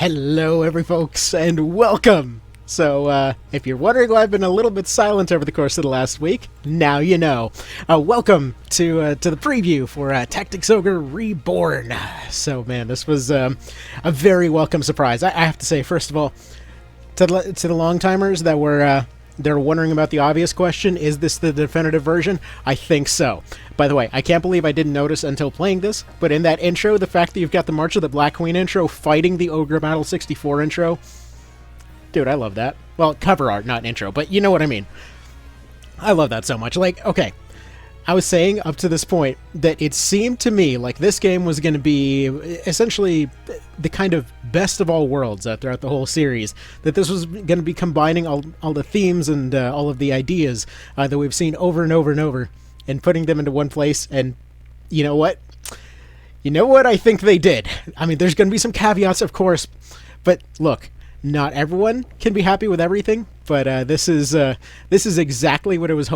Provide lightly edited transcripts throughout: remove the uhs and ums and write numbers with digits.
Hello, every folks, and welcome! So, if you're wondering why I've been a little bit silent over the course of the last week, now you know. Welcome to the preview for Tactics Ogre Reborn. So, man, this was a very welcome surprise. I have to say, first of all, to the long-timers that were they're wondering about the obvious question, is this the definitive version? I think so. By the way, I can't believe I didn't notice until playing this, but in that intro, the fact that you've got the March of the Black Queen intro fighting the Ogre Battle 64 intro, dude, I love that. Well, cover art, not intro, but you know what I mean. I love that so much. Like, okay, I was saying up to this point that it seemed to me like this game was going to be essentially the kind of best of all worlds throughout the whole series. That this was going to be combining all the themes and all of the ideas that we've seen over and over and over and putting them into one place. And you know what? You know what I think they did? I mean, there's going to be some caveats, of course, but look, not everyone can be happy with everything, but this is exactly what I was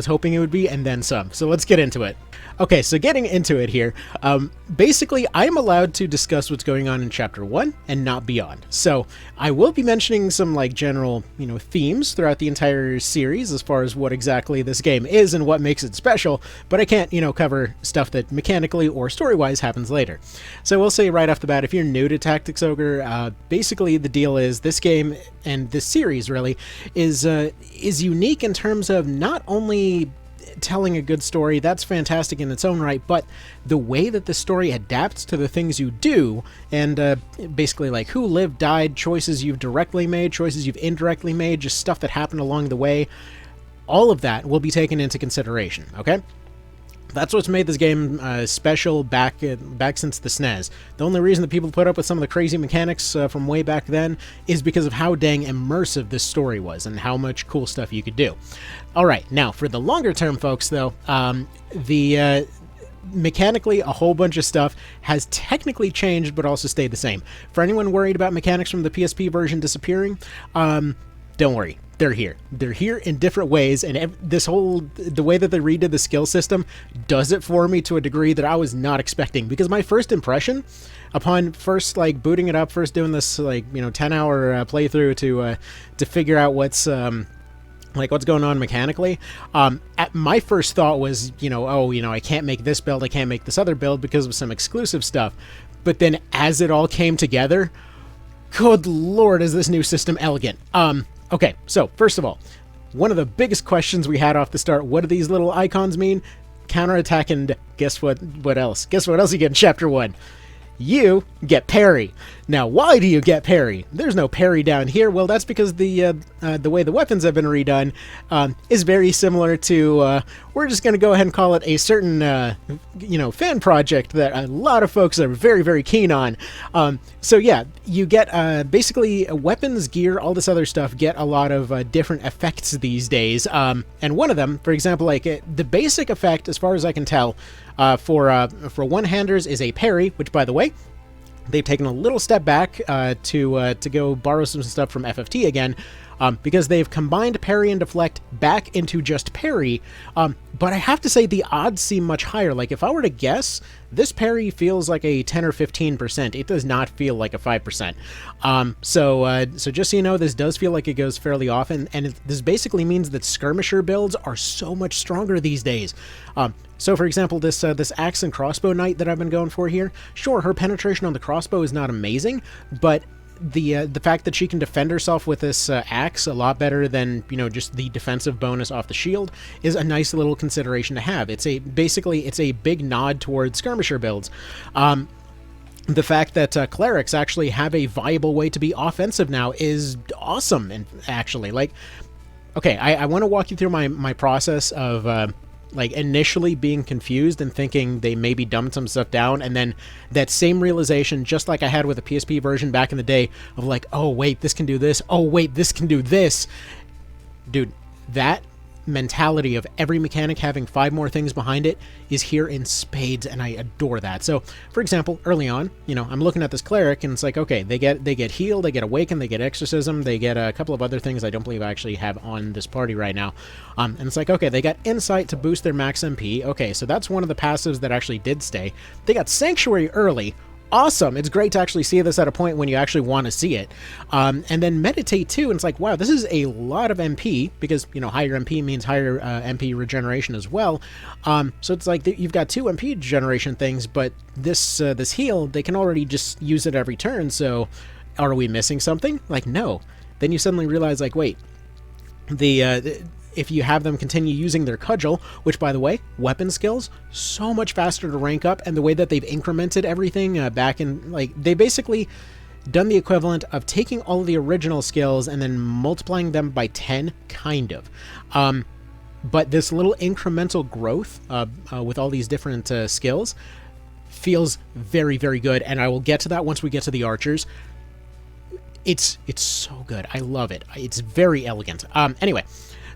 hoping it would be, and then some. So let's get into it. Okay, so getting into it here, basically I'm allowed to discuss what's going on in Chapter 1 and not beyond. So I will be mentioning some like general, themes throughout the entire series as far as what exactly this game is and what makes it special, but I can't, cover stuff that mechanically or story-wise happens later. So we'll say right off the bat, if you're new to Tactics Ogre, basically the deal is this game and this series really is unique in terms of not only telling a good story, that's fantastic in its own right, but the way that the story adapts to the things you do, and basically like who lived, died, choices you've directly made, choices you've indirectly made, just stuff that happened along the way, all of that will be taken into consideration, okay? That's what's made this game special back since the SNES. The only reason that people put up with some of the crazy mechanics from way back then is because of how dang immersive this story was and how much cool stuff you could do. Alright, now for the longer term folks though, mechanically a whole bunch of stuff has technically changed but also stayed the same. For anyone worried about mechanics from the PSP version disappearing, don't worry. They're here. They're here in different ways, and the way that they redid the skill system does it for me to a degree that I was not expecting, because my first impression upon first booting it up, first doing this 10-hour playthrough to figure out what's going on mechanically, my first thought was, I can't make this build, I can't make this other build because of some exclusive stuff. But then as it all came together, good lord, is this new system elegant. Okay, so first of all, one of the biggest questions we had off the start, what do these little icons mean? Counterattack, and guess what else? Guess what else you get in Chapter 1? You get parry. Now, why do you get parry? There's no parry down here. Well, that's because the way the weapons have been redone is very similar to, we're just going to go ahead and call it a certain, fan project that a lot of folks are very, very keen on. So yeah, you get, basically, weapons, gear, all this other stuff get a lot of different effects these days. And one of them, for example, the basic effect, as far as I can tell, for one-handers is a parry, which, by the way, they've taken a little step back to go borrow some stuff from FFT again, because they've combined parry and deflect back into just parry, but I have to say the odds seem much higher. Like, if I were to guess, this parry feels like a 10 or 15%. It does not feel like a 5%. So just so you know, this does feel like it goes fairly often, and this basically means that skirmisher builds are so much stronger these days. So for example, this axe and crossbow knight that I've been going for here, sure, her penetration on the crossbow is not amazing, but the fact that she can defend herself with this axe a lot better than just the defensive bonus off the shield is a nice little consideration to have. It's a big nod towards skirmisher builds. The fact that clerics actually have a viable way to be offensive now is awesome. And actually, okay, I want to walk you through my process of initially being confused and thinking they maybe dumbed some stuff down, and then that same realization, just like I had with the PSP version back in the day, of oh wait, this can do this, oh wait, this can do this. Dude, that mentality of every mechanic having 5 more things behind it is here in spades, and I adore that. So, for example, early on, I'm looking at this cleric, and it's okay, they get heal, they get awaken, they get exorcism, they get a couple of other things I don't believe I actually have on this party right now. And it's okay, they got insight to boost their max MP. Okay, so that's one of the passives that actually did stay. They got sanctuary early. awesome. It's great to actually see this at a point when you actually want to see it. And then meditate too, and it's like, wow, this is a lot of MP, because, you know, higher MP means higher MP regeneration as well. So it's like you've got 2 MP generation things, but this this heal, they can already just use it every turn, so are we missing something? Like, no. Then you suddenly realize, like, wait, if you have them continue using their cudgel, which, by the way, weapon skills, so much faster to rank up, and the way that they've incremented everything back in, like, they basically done the equivalent of taking all of the original skills and then multiplying them by 10, kind of. But this little incremental growth with all these different skills feels very, very good, and I will get to that once we get to the archers. It's so good. I love it. It's very elegant. Anyway,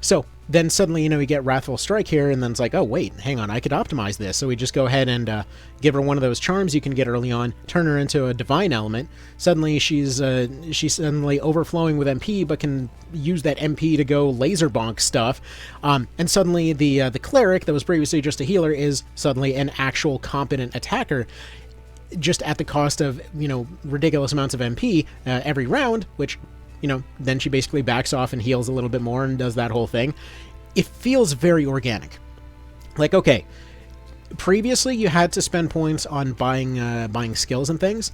so then suddenly, you know, you get Wrathful Strike here, and then it's like, oh, wait, hang on, I could optimize this. So we just go ahead and give her one of those charms you can get early on, turn her into a Divine Element. Suddenly, she's suddenly overflowing with MP, but can use that MP to go laser bonk stuff. And suddenly, the Cleric that was previously just a healer is suddenly an actual competent attacker, just at the cost of, you know, ridiculous amounts of MP every round, which, you know, then she basically backs off and heals a little bit more and does that whole thing. It feels very organic. Like, okay, previously you had to spend points on buying skills and things.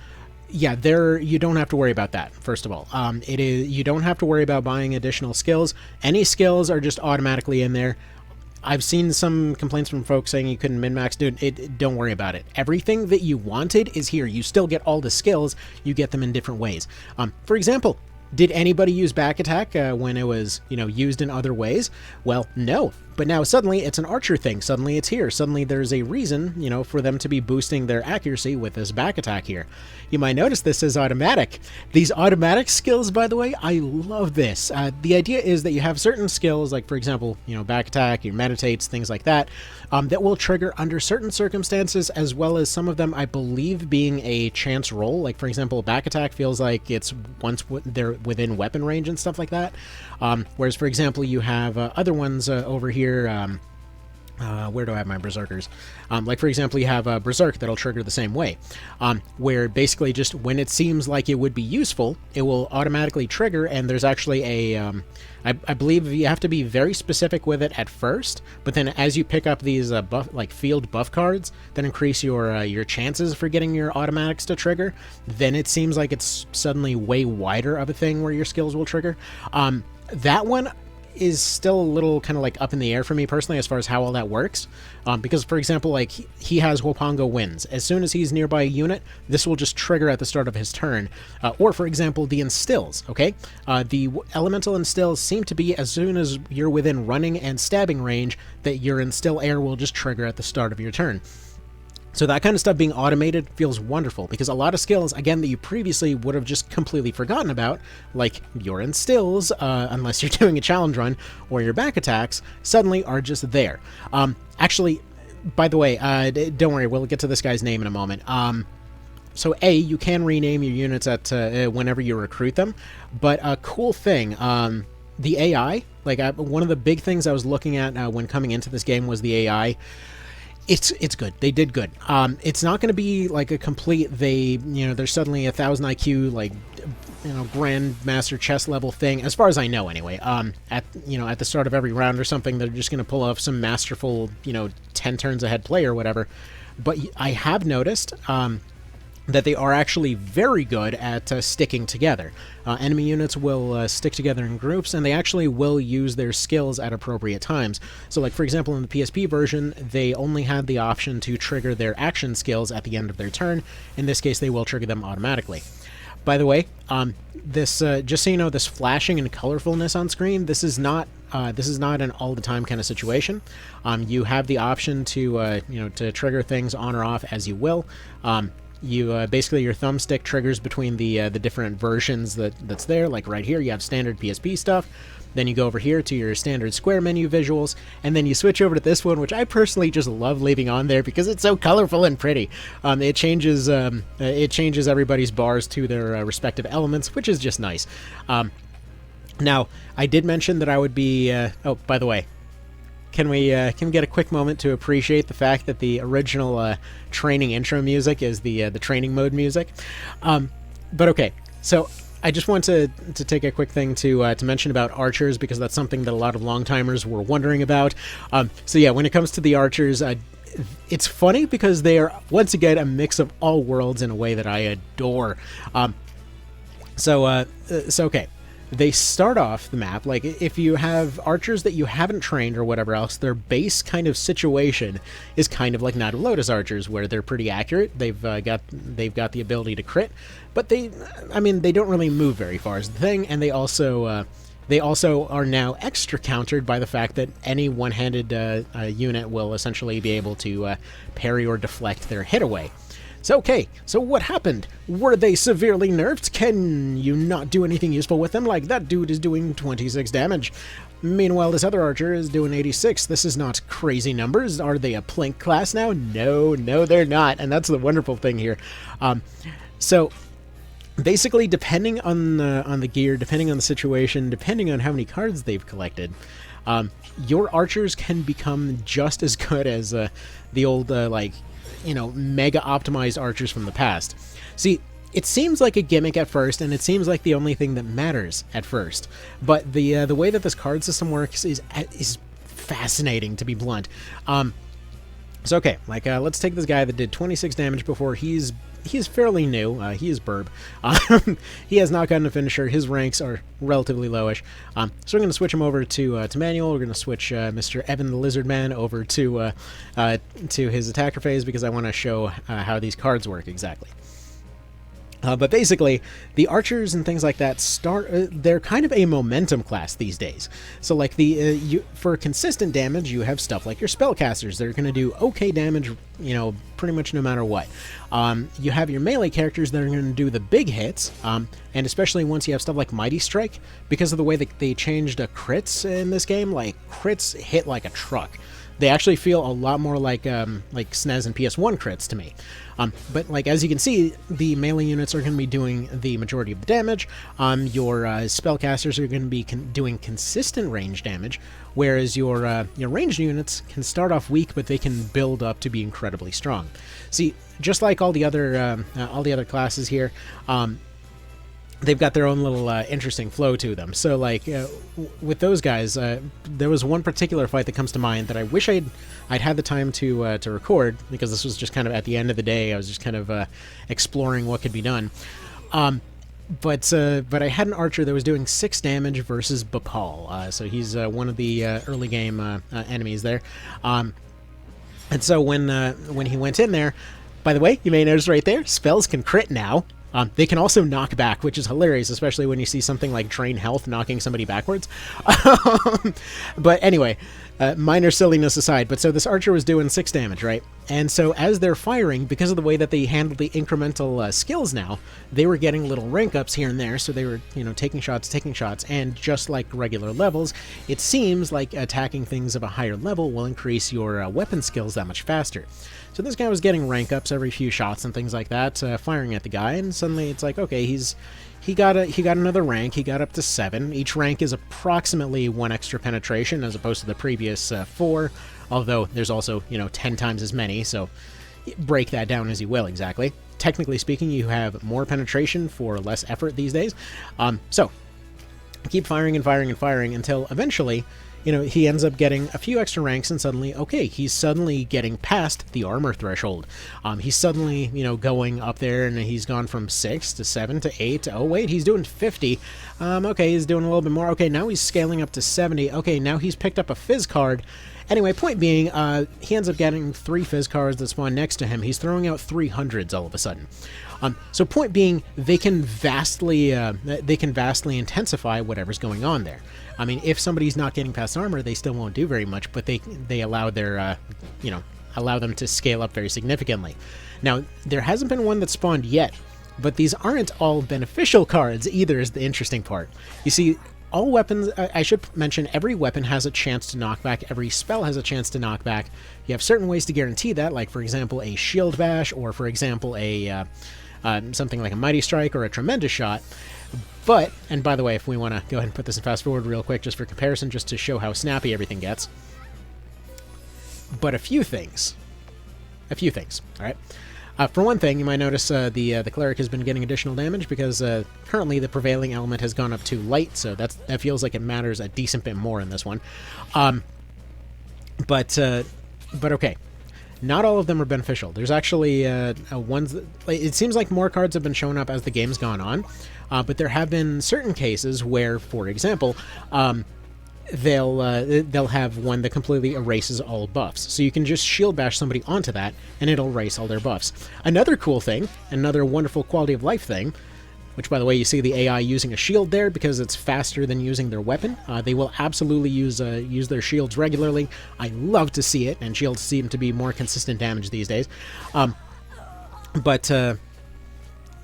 Yeah, you don't have to worry about that, first of all. You don't have to worry about buying additional skills. Any skills are just automatically in there. I've seen some complaints from folks saying you couldn't min-max. Dude, don't worry about it. Everything that you wanted is here. You still get all the skills. You get them in different ways. For example, did anybody use back attack when it was, you know, used in other ways? Well, no. But now suddenly it's an archer thing. Suddenly it's here. Suddenly there's a reason, you know, for them to be boosting their accuracy with this back attack here. You might notice this is automatic. These automatic skills, by the way, I love this. The idea is that you have certain skills, like, for example, you know, back attack, your meditates, things like that, that will trigger under certain circumstances, as well as some of them, I believe, being a chance roll. Like, for example, back attack feels like it's once they're within weapon range and stuff like that. Whereas, for example, you have other ones over here. Where do I have my berserkers? Like, for example, you have a berserk that'll trigger the same way, where basically just when it seems like it would be useful, it will automatically trigger, and there's actually a I believe you have to be very specific with it at first, but then as you pick up these field buff cards that increase your chances for getting your automatics to trigger, then it seems like it's suddenly way wider of a thing where your skills will trigger. That one is still a little kind of like up in the air for me personally as far as how all that works, because, for example, like, he has Wapongo Winds. As soon as he's nearby a unit, this will just trigger at the start of his turn. Or, for example, the instills, okay? The elemental instills seem to be as soon as you're within running and stabbing range, that your instill air will just trigger at the start of your turn. So that kind of stuff being automated feels wonderful, because a lot of skills, again, that you previously would have just completely forgotten about, like your instills, unless you're doing a challenge run, or your back attacks, suddenly are just there. Actually, by the way, don't worry, we'll get to this guy's name in a moment. So you can rename your units at whenever you recruit them, but a cool thing, the AI, like, one of the big things I was looking at when coming into this game was the AI. It's good. They did good. It's not going to be like a complete, there's suddenly 1,000 IQ, like, grandmaster chess level thing, as far as I know anyway. At the start of every round or something, they're just going to pull off some masterful, 10 turns ahead play or whatever. But I have noticed that they are actually very good at sticking together. Enemy units will stick together in groups, and they actually will use their skills at appropriate times. So, like, for example, in the PSP version, they only had the option to trigger their action skills at the end of their turn. In this case, they will trigger them automatically. By the way, this just so you know, this flashing and colorfulness on screen, this is not an all-the-time kind of situation. You have the option to to trigger things on or off as you will. You basically, your thumbstick triggers between the different versions that's there. Like right here, you have standard PSP stuff. Then you go over here to your standard square menu visuals, and then you switch over to this one, which I personally just love leaving on there because it's so colorful and pretty. It changes everybody's bars to their respective elements, which is just nice. Now, I did mention that I would be. Oh, by the way, can we get a quick moment to appreciate the fact that the original training intro music is the training mode music? But okay, so I just want to take a quick thing to mention about archers, because that's something that a lot of long-timers were wondering about. So yeah, when it comes to the archers, it's funny because they are, once again, a mix of all worlds in a way that I adore. So okay. They start off the map, like, if you have archers that you haven't trained or whatever else, their base kind of situation is kind of like Knight of Lodis archers, where they're pretty accurate. They've got the ability to crit, but they don't really move very far is the thing, and they also are now extra countered by the fact that any one-handed unit will essentially be able to parry or deflect their hit away. So, okay, so what happened? Were they severely nerfed? Can you not do anything useful with them? Like, that dude is doing 26 damage. Meanwhile, this other archer is doing 86. This is not crazy numbers. Are they a plink class now? No, they're not. And that's the wonderful thing here. So, basically, depending on the gear, depending on the situation, depending on how many cards they've collected, your archers can become just as good as the old, mega optimized archers from the past. See, it seems like a gimmick at first, and it seems like the only thing that matters at first. But the way that this card system works is fascinating, to be blunt. So okay, let's take this guy that did 26 damage before. He's fairly new. He is Burb. He has not gotten a finisher. His ranks are relatively lowish. So we're going to switch him over to manual. We're going to switch Mr. Evan the Lizard Man over to his attacker phase, because I want to show how these cards work exactly. But basically, the archers and things like that they're kind of a momentum class these days. So like for consistent damage, you have stuff like your spellcasters. They're going to do okay damage, pretty much no matter what. You have your melee characters that are going to do the big hits, and especially once you have stuff like Mighty Strike, because of the way that they changed crits in this game, like crits hit like a truck. They actually feel a lot more like SNES and PS1 crits to me. But like as you can see, the melee units are going to be doing the majority of the damage. Your spellcasters are going to be doing consistent range damage, whereas your ranged units can start off weak, but they can build up to be incredibly strong. See, just like all the other classes here, they've got their own little interesting flow to them. So like with those guys, there was one particular fight that comes to mind that I wish I'd had the time to record, because this was just kind of at the end of the day. I was just kind of exploring what could be done. But I had an archer that was doing 6 damage versus Bapal. So he's one of the early game enemies there. And so when he went in there, by the way, you may notice right there, spells can crit now. They can also knock back, which is hilarious, especially when you see something like Drain Health knocking somebody backwards. But anyway, minor silliness aside, but so this archer was doing 6 damage, right? And so as they're firing, because of the way that they handle the incremental skills now, they were getting little rank ups here and there, so they were, taking shots, and just like regular levels, it seems like attacking things of a higher level will increase your weapon skills that much faster. So this guy was getting rank ups every few shots and things like that, firing at the guy, and suddenly it's like, okay, he got another rank. He got up to 7. Each rank is approximately 1 extra penetration as opposed to the previous 4, although there's also 10 times as many, so break that down as you will exactly. Technically speaking, you have more penetration for less effort these days. So keep firing and firing and firing until eventually he ends up getting a few extra ranks, and suddenly, okay, he's suddenly getting past the armor threshold. He's suddenly, going up there, and he's gone from 6 to 7 to 8. Oh, wait, he's doing 50. Okay, he's doing a little bit more. Okay, now he's scaling up to 70. Okay, now he's picked up a Fizz card. Anyway, point being, he ends up getting 3 Fizz cards that spawn next to him. He's throwing out 300s all of a sudden. So point being, they can vastly intensify whatever's going on there. I mean, if somebody's not getting past armor, they still won't do very much, but they allow their, allow them to scale up very significantly. Now, there hasn't been one that spawned yet, but these aren't all beneficial cards either, is the interesting part. You see, all weapons, I should mention, every weapon has a chance to knock back, every spell has a chance to knock back. You have certain ways to guarantee that, like, for example, a Shield Bash, or, for example, a something like a Mighty Strike or a Tremendous Shot. But, and by the way, if we want to go ahead and put this in fast forward real quick, just for comparison, just to show how snappy everything gets. but a few things. All right. For one thing, you might notice the cleric has been getting additional damage because currently the prevailing element has gone up to light, so that feels like it matters a decent bit more in this one. But okay, not all of them are beneficial. There's actually ones that, it seems like more cards have been showing up as the game's gone on, but there have been certain cases where, for example, they'll have one that completely erases all buffs. So you can just shield bash somebody onto that, and it'll erase all their buffs. Another cool thing, another wonderful quality of life thing, which, by the way, you see the AI using a shield there because it's faster than using their weapon. They will absolutely use their shields regularly. I love to see it, and shields seem to be more consistent damage these days. But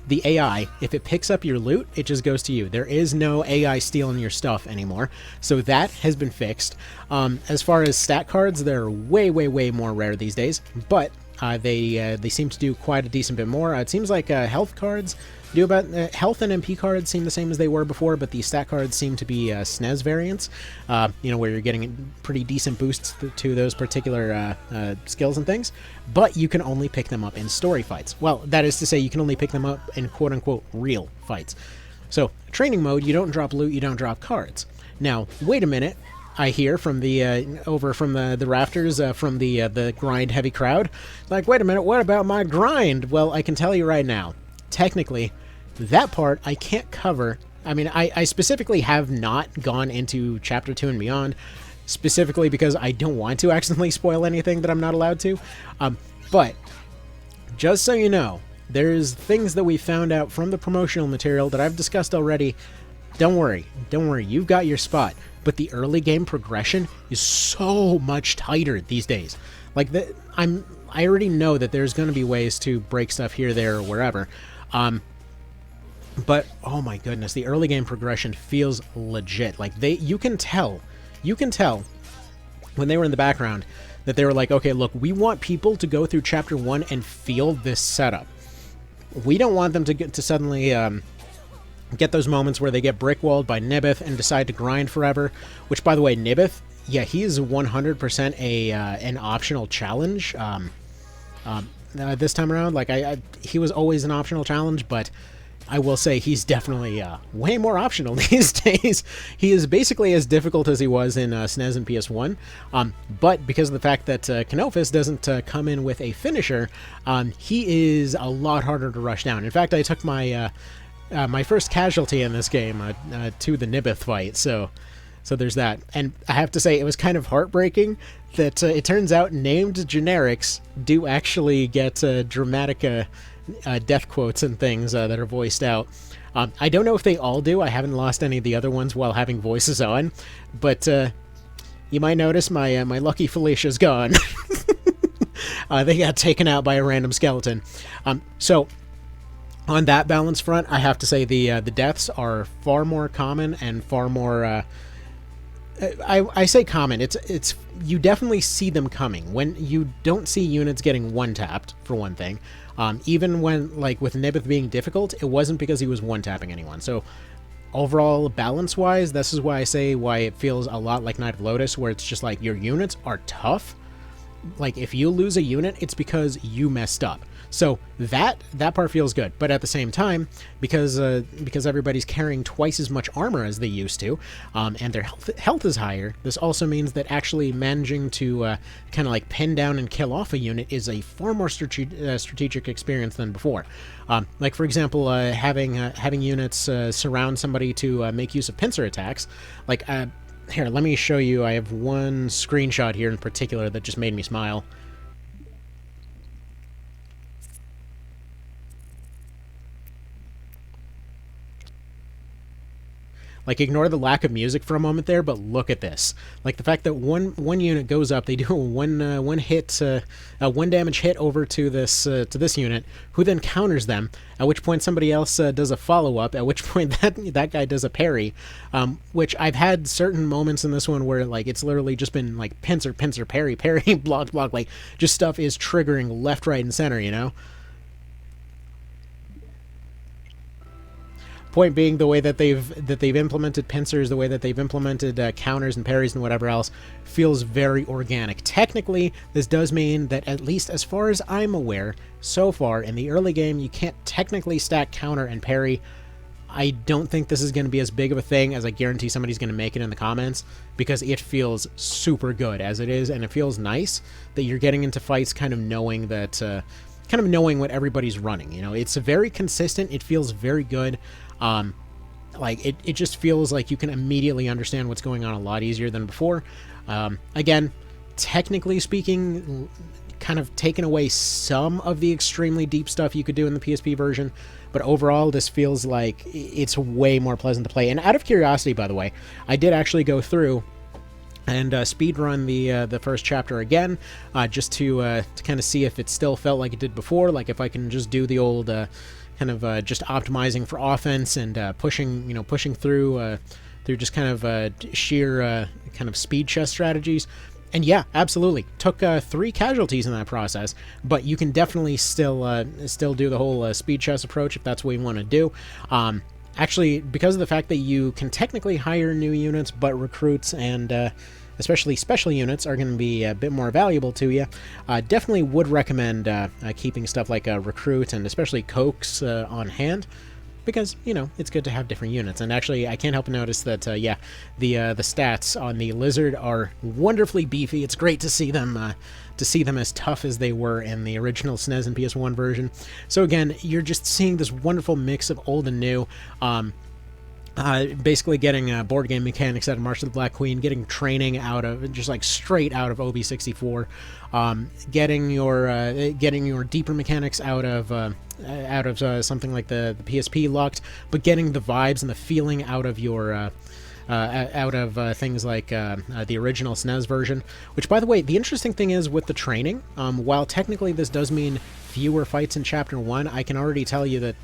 the AI, if it picks up your loot, it just goes to you. There is no AI stealing your stuff anymore, so that has been fixed. As far as stat cards, they're way, way, way more rare these days, but they seem to do quite a decent bit more. It seems like health cards do about health and MP cards seem the same as they were before, but the stat cards seem to be SNES variants. Where you're getting pretty decent boosts to those particular skills and things. But you can only pick them up in story fights. Well, that is to say, you can only pick them up in quote-unquote real fights. So, training mode, you don't drop loot, you don't drop cards. Now, wait a minute. I hear from the over from the rafters from the grind heavy crowd, like, wait a minute, what about my grind? Well, I can tell you right now, technically, that part I can't cover. I mean, I specifically have not gone into Chapter 2 and beyond, specifically because I don't want to accidentally spoil anything that I'm not allowed to. But, just so you know, there's things that we found out from the promotional material that I've discussed already. Don't worry, you've got your spot. But the early game progression is so much tighter these days. Like, I already know that there's going to be ways to break stuff here, there, or wherever. But oh my goodness, the early game progression feels legit. Like, you can tell when they were in the background that they were like, okay, look, we want people to go through Chapter 1 and feel this setup. We don't want them to suddenly get those moments where they get brickwalled by Nibith and decide to grind forever. Which, by the way, Nibith, yeah, he is 100% an optional challenge. This time around, like he was always an optional challenge, but I will say he's definitely way more optional these days. He is basically as difficult as he was in SNES and PS1, but because of the fact that Knofus doesn't come in with a finisher, he is a lot harder to rush down. In fact, I took my my first casualty in this game to the Nibith fight, so there's that. And I have to say, it was kind of heartbreaking that it turns out named generics do actually get dramatic death quotes and things that are voiced out. I don't know if they all do. I haven't lost any of the other ones while having voices on, but you might notice my lucky Felicia's gone. They got taken out by a random skeleton. So on that balance front, I have to say the deaths are far more common and far more. I say common. It's you definitely see them coming when you don't see units getting one-tapped, for one thing. Even when, like, with Nibith being difficult, it wasn't because he was one-tapping anyone. So overall, balance-wise, this is why I say why it feels a lot like Knight of Lodis, where it's just like your units are tough. Like, if you lose a unit, it's because you messed up. So that part feels good, but at the same time, because everybody's carrying twice as much armor as they used to, and their health is higher, this also means that actually managing to kind of like pin down and kill off a unit is a far more strategic experience than before. Like, for example, having units surround somebody to make use of pincer attacks. Like, here, let me show you. I have one screenshot here in particular that just made me smile. Like, ignore the lack of music for a moment there, but look at this. Like, the fact that one unit goes up, they do a one damage hit over to this unit, who then counters them. At which point somebody else does a follow up. At which point that guy does a parry. Which I've had certain moments in this one where, like, it's literally just been like pincer, parry, block, like just stuff is triggering left, right, and center. You know. Point being, the way that they've implemented pincers, the way that they've implemented counters and parries and whatever else, feels very organic. Technically, this does mean that, at least as far as I'm aware, so far in the early game, you can't technically stack counter and parry. I don't think this is going to be as big of a thing as I guarantee somebody's going to make it in the comments, because it feels super good as it is, and it feels nice that you're getting into fights kind of knowing that, kind of knowing what everybody's running. You know, it's very consistent. It feels very good. Like it just feels like you can immediately understand what's going on a lot easier than before. Again, technically speaking, kind of taken away some of the extremely deep stuff you could do in the PSP version, but overall this feels like it's way more pleasant to play. And out of curiosity, by the way, I did actually go through and speedrun the first chapter again, just to kind of see if it still felt like it did before, like if I can just do the old kind of just optimizing for offense and pushing through just kind of sheer kind of speed chess strategies. And yeah, absolutely. Took 3 casualties in that process, but you can definitely still do the whole speed chess approach if that's what you want to do. Actually, because of the fact that you can technically hire new units, but recruits and especially special units are going to be a bit more valuable to you, definitely would recommend keeping stuff like a recruit and especially Cokes on hand, because, you know, it's good to have different units. And actually, I can't help but notice that, yeah, the stats on the Lizard are wonderfully beefy. It's great to see them as tough as they were in the original SNES and PS1 version. So again, you're just seeing this wonderful mix of old and new. Basically getting board game mechanics out of March of the Black Queen, getting training out of, just like straight out of OB64, getting your deeper mechanics out of something like the PSP locked, but getting the vibes and the feeling out of your things like the original SNES version. Which, by the way, the interesting thing is with the training, while technically this does mean fewer fights in Chapter 1, I can already tell you that,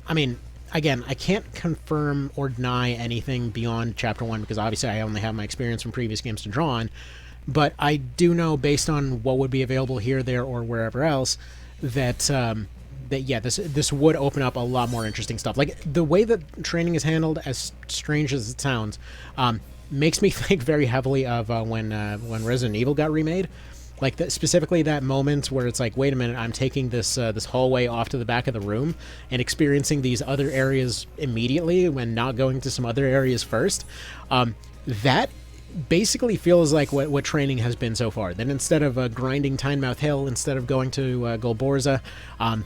I mean, again, I can't confirm or deny anything beyond Chapter 1, because obviously I only have my experience from previous games to draw on, but I do know, based on what would be available here, there, or wherever else, that yeah, this would open up a lot more interesting stuff. Like, the way that training is handled, as strange as it sounds, makes me think very heavily of when Resident Evil got remade. Like, specifically that moment where it's like, wait a minute, I'm taking this hallway off to the back of the room and experiencing these other areas immediately when not going to some other areas first. That basically feels like what training has been so far. Then instead of grinding Tynemouth Hill, instead of going to Golborza, I'm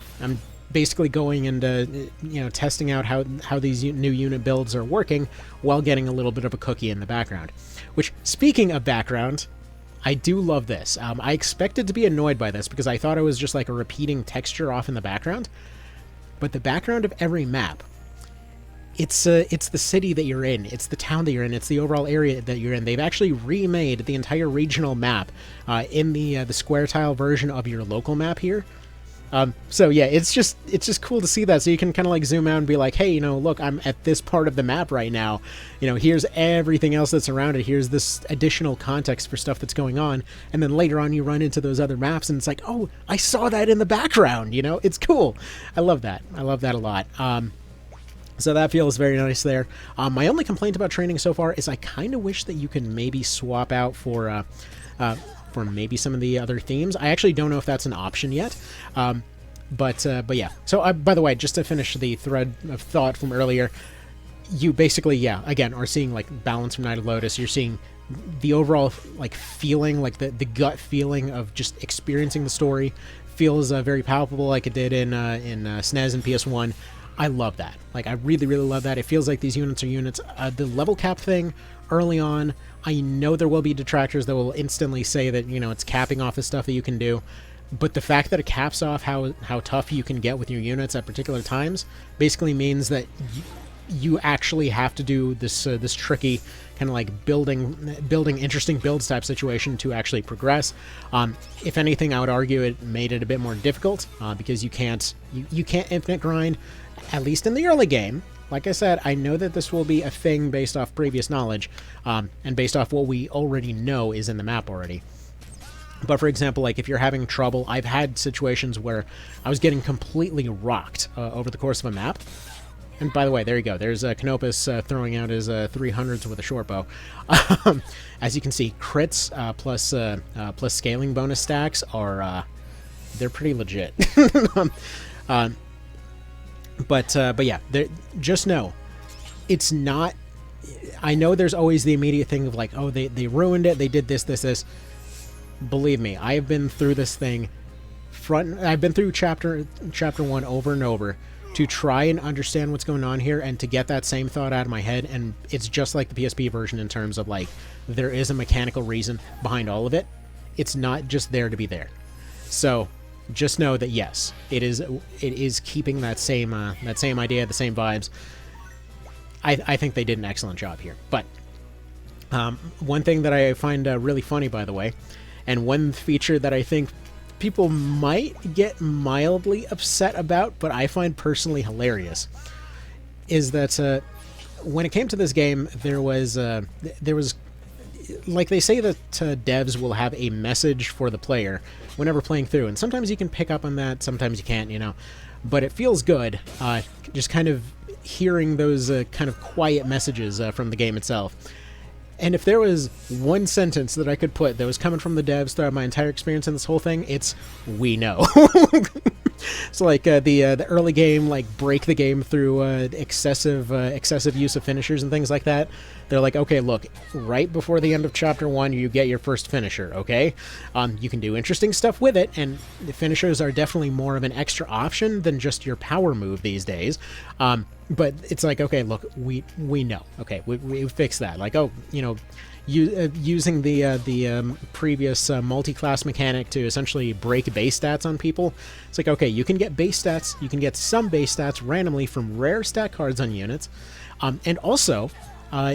basically going and testing out how these new unit builds are working while getting a little bit of a cookie in the background. Which, speaking of background, I do love this. I expected to be annoyed by this because I thought it was just like a repeating texture off in the background. But the background of every map, it's the city that you're in, it's the town that you're in, it's the overall area that you're in. They've actually remade the entire regional map in the square tile version of your local map here. So yeah, it's just cool to see that. So you can kind of like zoom out and be like, hey, look, I'm at this part of the map right now. Here's everything else that's around it. Here's this additional context for stuff that's going on. And then later on you run into those other maps and it's like, oh, I saw that in the background. It's cool. I love that. I love that a lot. So that feels very nice there. My only complaint about training so far is I kind of wish that you could maybe swap out for maybe some of the other themes. I actually don't know if that's an option yet. But yeah. So, by the way, just to finish the thread of thought from earlier, you basically, yeah, again, are seeing like balance from Knight of Lodis. You're seeing the overall like feeling, like the gut feeling of just experiencing the story feels very palpable, like it did in SNES and PS1. I love that. Like, I really, really love that. It feels like these units are units. The level cap thing early on, I know there will be detractors that will instantly say that, it's capping off the stuff that you can do. But the fact that it caps off how tough you can get with your units at particular times basically means that you actually have to do this tricky kind of like building interesting builds type situation to actually progress. If anything, I would argue it made it a bit more difficult because you can't infinite grind, at least in the early game. Like I said, I know that this will be a thing based off previous knowledge and based off what we already know is in the map already. But for example, like if you're having trouble, I've had situations where I was getting completely rocked over the course of a map. And by the way, there you go. There's Canopus throwing out his 300s with a short bow. As you can see, crits plus scaling bonus stacks are they're pretty legit. But yeah, just know it's not. I know there's always the immediate thing of like, oh, they ruined it. They did this. Believe me, I have been through this thing. I've been through chapter 1 over and over to try and understand what's going on here and to get that same thought out of my head. And it's just like the PSP version in terms of like, there is a mechanical reason behind all of it. It's not just there to be there. So just know that yes, it is keeping that same idea, the same vibes. I think they did an excellent job here. But one thing that I find really funny, by the way, and one feature that I think people might get mildly upset about, but I find personally hilarious, is that when it came to this game, there was like they say that devs will have a message for the player whenever playing through, and sometimes you can pick up on that, sometimes you can't, you know, but it feels good just kind of hearing those kind of quiet messages from the game itself. And if there was one sentence that I could put that was coming from the devs throughout my entire experience in this whole thing, it's "we know." So like the early game, like break the game through excessive use of finishers and things like that. They're like, okay, look, right before the end of chapter 1, you get your first finisher. Okay, you can do interesting stuff with it, and the finishers are definitely more of an extra option than just your power move these days. But it's like, okay, look, we know. Okay, we fixed that. Like, oh, you know, using the previous multi-class mechanic to essentially break base stats on people. It's like, okay, you can get base stats. You can get some base stats randomly from rare stat cards on units. And also,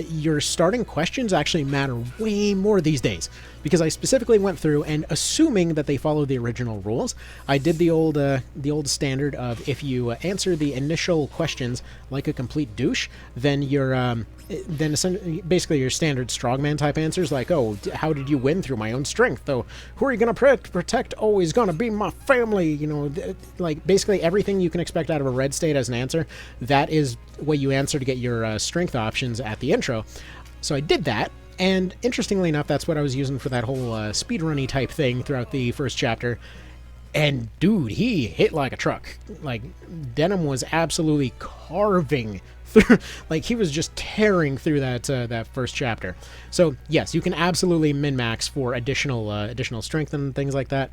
your starting questions actually matter way more these days, because I specifically went through and, assuming that they follow the original rules, I did the old standard of if you answer the initial questions like a complete douche, then you're basically your standard strongman type answers like, oh, how did you win? Through my own strength. Though, who are you gonna protect? Oh, he's gonna be my family. You know, like basically everything you can expect out of a red state as an answer. That is what you answer to get your strength options at the intro. So I did that, and interestingly enough, that's what I was using for that whole speedrunny type thing throughout the first chapter. And dude, he hit like a truck. Like, Denim was absolutely carving through, like he was just tearing through that first chapter. So yes, you can absolutely min-max for additional strength and things like that.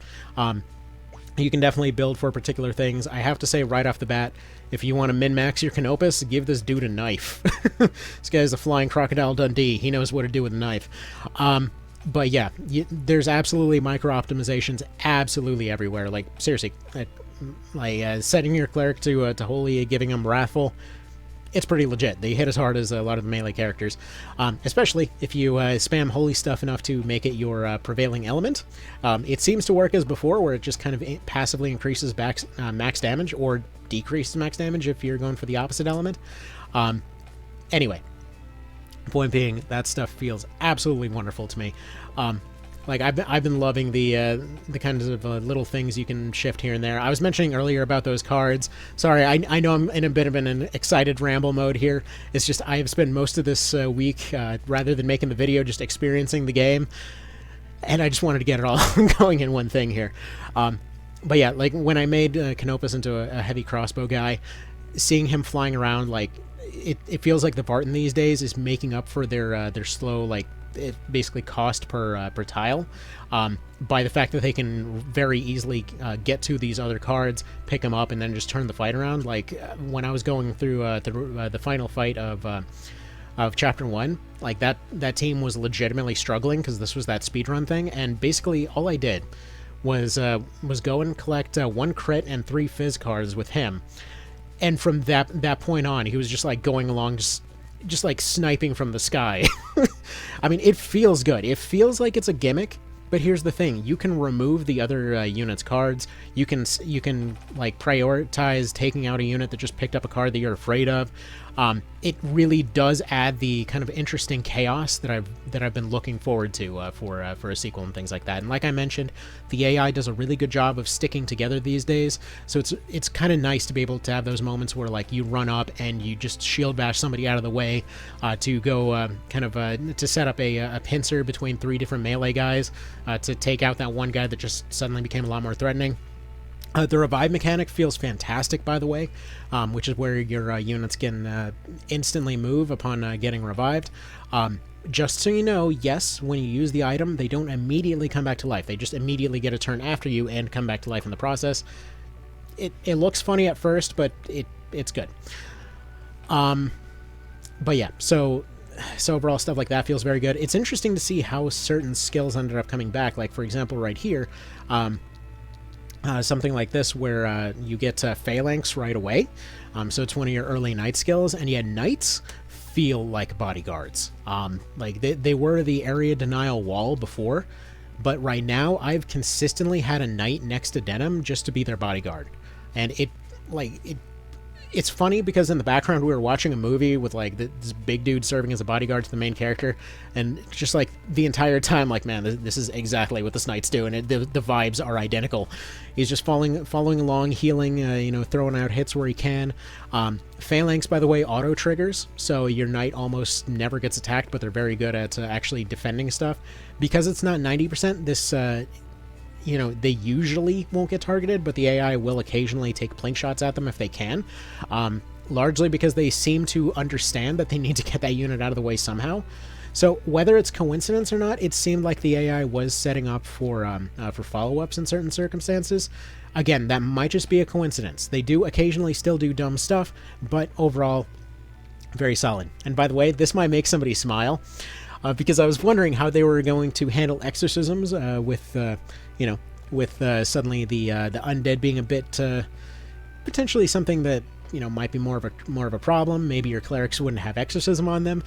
You can definitely build for particular things. I have to say right off the bat, if you want to min-max your Canopus, give this dude a knife. This guy's a flying Crocodile Dundee. He knows what to do with a knife. But yeah, there's absolutely micro-optimizations absolutely everywhere. Like, seriously, like setting your cleric to holy, giving him wrathful, it's pretty legit. They hit as hard as a lot of the melee characters, especially if you spam holy stuff enough to make it your prevailing element. It seems to work as before, where it just kind of passively increases max damage, or decreases max damage if you're going for the opposite element. Anyway, point being, that stuff feels absolutely wonderful to me. Like, I've been loving the kinds of little things you can shift here and there. I was mentioning earlier about those cards. Sorry, I know I'm in a bit of an excited ramble mode here. It's just I have spent most of this week, rather than making the video, just experiencing the game. And I just wanted to get it all going in one thing here. But yeah, like when I made Canopus into a heavy crossbow guy, seeing him flying around, like, it feels like the Barton these days is making up for their slow, like, it basically cost per tile, by the fact that they can very easily get to these other cards, pick them up, and then just turn the fight around. Like when I was going through the final fight of chapter 1, like that team was legitimately struggling because this was that speedrun thing, and basically all I did was go and collect 1 crit and 3 fizz cards with him, and from that point on, he was just like going along, just like sniping from the sky. I mean, it feels good. It feels like it's a gimmick, but here's the thing: you can remove the other unit's cards. You can like prioritize taking out a unit that just picked up a card that you're afraid of. It really does add the kind of interesting chaos that I've been looking forward to for a sequel and things like that. And like I mentioned, the AI does a really good job of sticking together these days. So it's kind of nice to be able to have those moments where like you run up and you just shield bash somebody out of the way to go to set up a pincer between 3 different melee guys to take out that one guy that just suddenly became a lot more threatening. The revive mechanic feels fantastic, by the way, which is where your units can instantly move upon getting revived. Just so you know, yes, when you use the item, they don't immediately come back to life. They just immediately get a turn after you and come back to life in the process. It looks funny at first, but it's good. But yeah, so overall stuff like that feels very good. It's interesting to see how certain skills ended up coming back. Like, for example, right here, something like this where you get phalanx right away. So it's one of your early knight skills, and yet knights feel like bodyguards. Like they were the area denial wall before, but right now I've consistently had a knight next to denim just to be their bodyguard. And it's funny because in the background we were watching a movie with like this big dude serving as a bodyguard to the main character, and just like the entire time, like, man, this is exactly what this knight's doing. The vibes are identical. He's just following along, healing, throwing out hits where he can. Phalanx, by the way, auto triggers, so your knight almost never gets attacked, but they're very good at actually defending stuff. Because it's not 90%, this they usually won't get targeted, but the AI will occasionally take plink shots at them if they can, largely because they seem to understand that they need to get that unit out of the way somehow. So whether it's coincidence or not, it seemed like the AI was setting up for follow-ups in certain circumstances. Again, that might just be a coincidence. They do occasionally still do dumb stuff, but overall, very solid. And by the way, this might make somebody smile, because I was wondering how they were going to handle exorcisms with suddenly the undead being a bit potentially something that might be more of a problem. Maybe your clerics wouldn't have exorcism on them,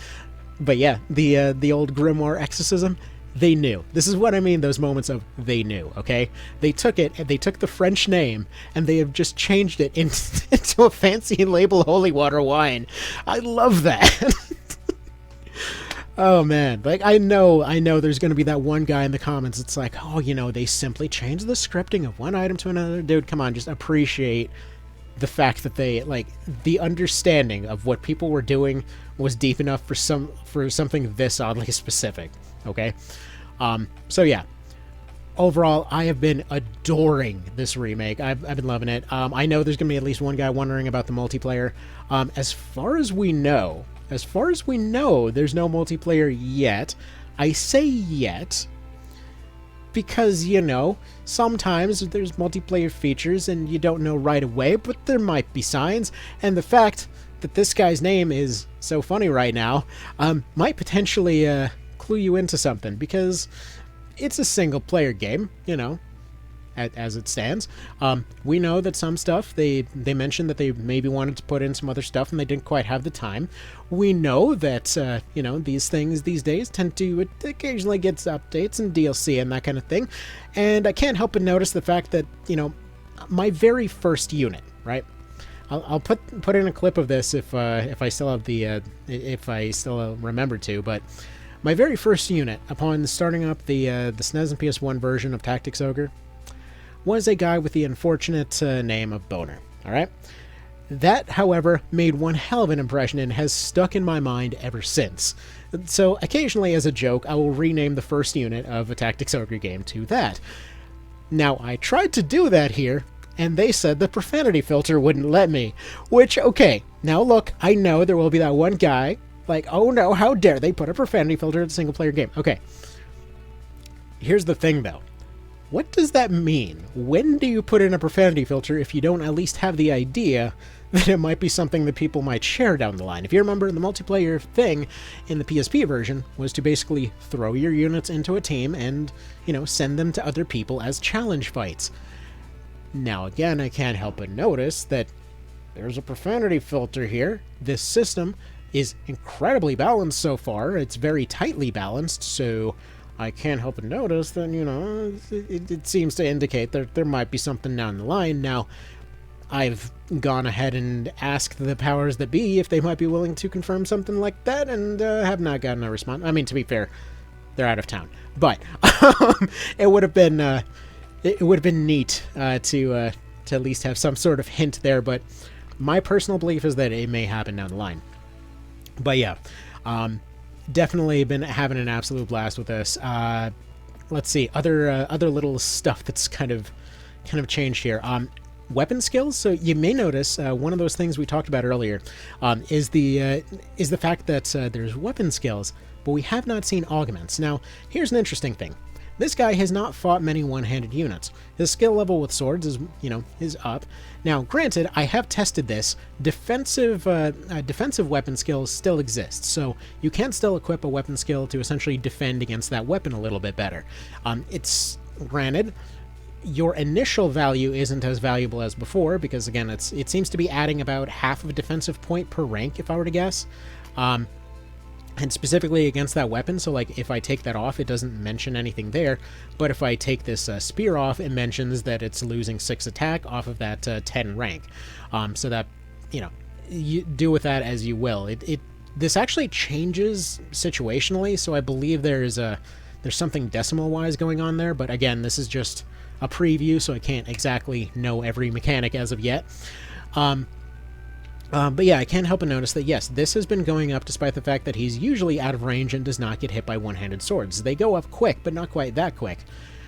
but yeah, the old grimoire exorcism. They knew. This is what I mean. Those moments of they knew. Okay, they took it and they took the French name and they have just changed it into a fancy label holy water wine. I love that. Oh man, like I know there's going to be that one guy in the comments. It's like, oh, they simply changed the scripting of one item to another. Dude, come on, just appreciate the fact that they, like, the understanding of what people were doing was deep enough for something this oddly specific. Okay, so yeah, overall, I have been adoring this remake. I've been loving it. I know there's going to be at least one guy wondering about the multiplayer. As far as we know, there's no multiplayer yet. I say yet because, sometimes there's multiplayer features and you don't know right away, but there might be signs. And the fact that this guy's name is so funny right now might potentially clue you into something, because it's a single-player game, as it stands. We know that some stuff, they mentioned that they maybe wanted to put in some other stuff and they didn't quite have the time. We know that, these things these days tend to occasionally get updates and DLC and that kind of thing. And I can't help but notice the fact that, my very first unit, right? I'll put in a clip of this if I still have if I still remember to, but my very first unit upon starting up the SNES and PS1 version of Tactics Ogre was a guy with the unfortunate name of Boner. All right, that, however, made one hell of an impression and has stuck in my mind ever since. So occasionally, as a joke, I will rename the first unit of a Tactics Ogre game to that. Now, I tried to do that here, and they said the profanity filter wouldn't let me. Which, okay, now look, I know there will be that one guy like, oh no, how dare they put a profanity filter in a single-player game. Okay, here's the thing, though. What does that mean? When do you put in a profanity filter if you don't at least have the idea that it might be something that people might share down the line? If you remember, the multiplayer thing in the PSP version was to basically throw your units into a team and, send them to other people as challenge fights. Now, again, I can't help but notice that there's a profanity filter here. This system is incredibly balanced so far. It's very tightly balanced, so I can't help but notice that, it seems to indicate that there might be something down the line. Now, I've gone ahead and asked the powers that be if they might be willing to confirm something like that, and have not gotten a response. I mean, to be fair, they're out of town, but it would have been neat to at least have some sort of hint there. But my personal belief is that it may happen down the line. But yeah, definitely been having an absolute blast with this. Let's see, other little stuff that's kind of changed here. Weapon skills. So you may notice one of those things we talked about earlier is the fact that there's weapon skills, but we have not seen augments. Now, here's an interesting thing. This guy has not fought many one-handed units. His skill level with swords is up. Now, granted, I have tested this. Defensive weapon skills still exist, so you can still equip a weapon skill to essentially defend against that weapon a little bit better. It's granted, your initial value isn't as valuable as before because, again, it seems to be adding about half of a defensive point per rank, if I were to guess. And specifically against that weapon, so like if I take that off, it doesn't mention anything there, but if I take this spear off, it mentions that it's losing 6 attack off of that 10 rank. So that, you do with that as you will. This actually changes situationally, so I believe there's something decimal-wise going on there, but again, this is just a preview, so I can't exactly know every mechanic as of yet. But yeah, I can't help but notice that, yes, this has been going up despite the fact that he's usually out of range and does not get hit by one-handed swords. They go up quick, but not quite that quick.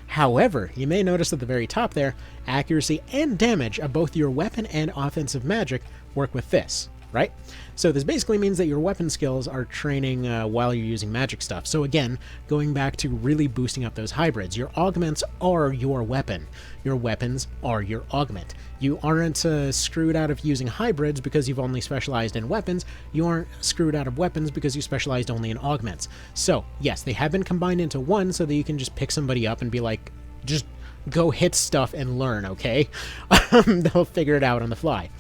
However, you may notice at the very top there, accuracy and damage of both your weapon and offensive magic work with this, right? So this basically means that your weapon skills are training while you're using magic stuff. So again, going back to really boosting up those hybrids, your augments are your weapon. Your weapons are your augment. You aren't screwed out of using hybrids because you've only specialized in weapons. You aren't screwed out of weapons because you specialized only in augments. So yes, they have been combined into one so that you can just pick somebody up and be like, just go hit stuff and learn, okay? They'll figure it out on the fly.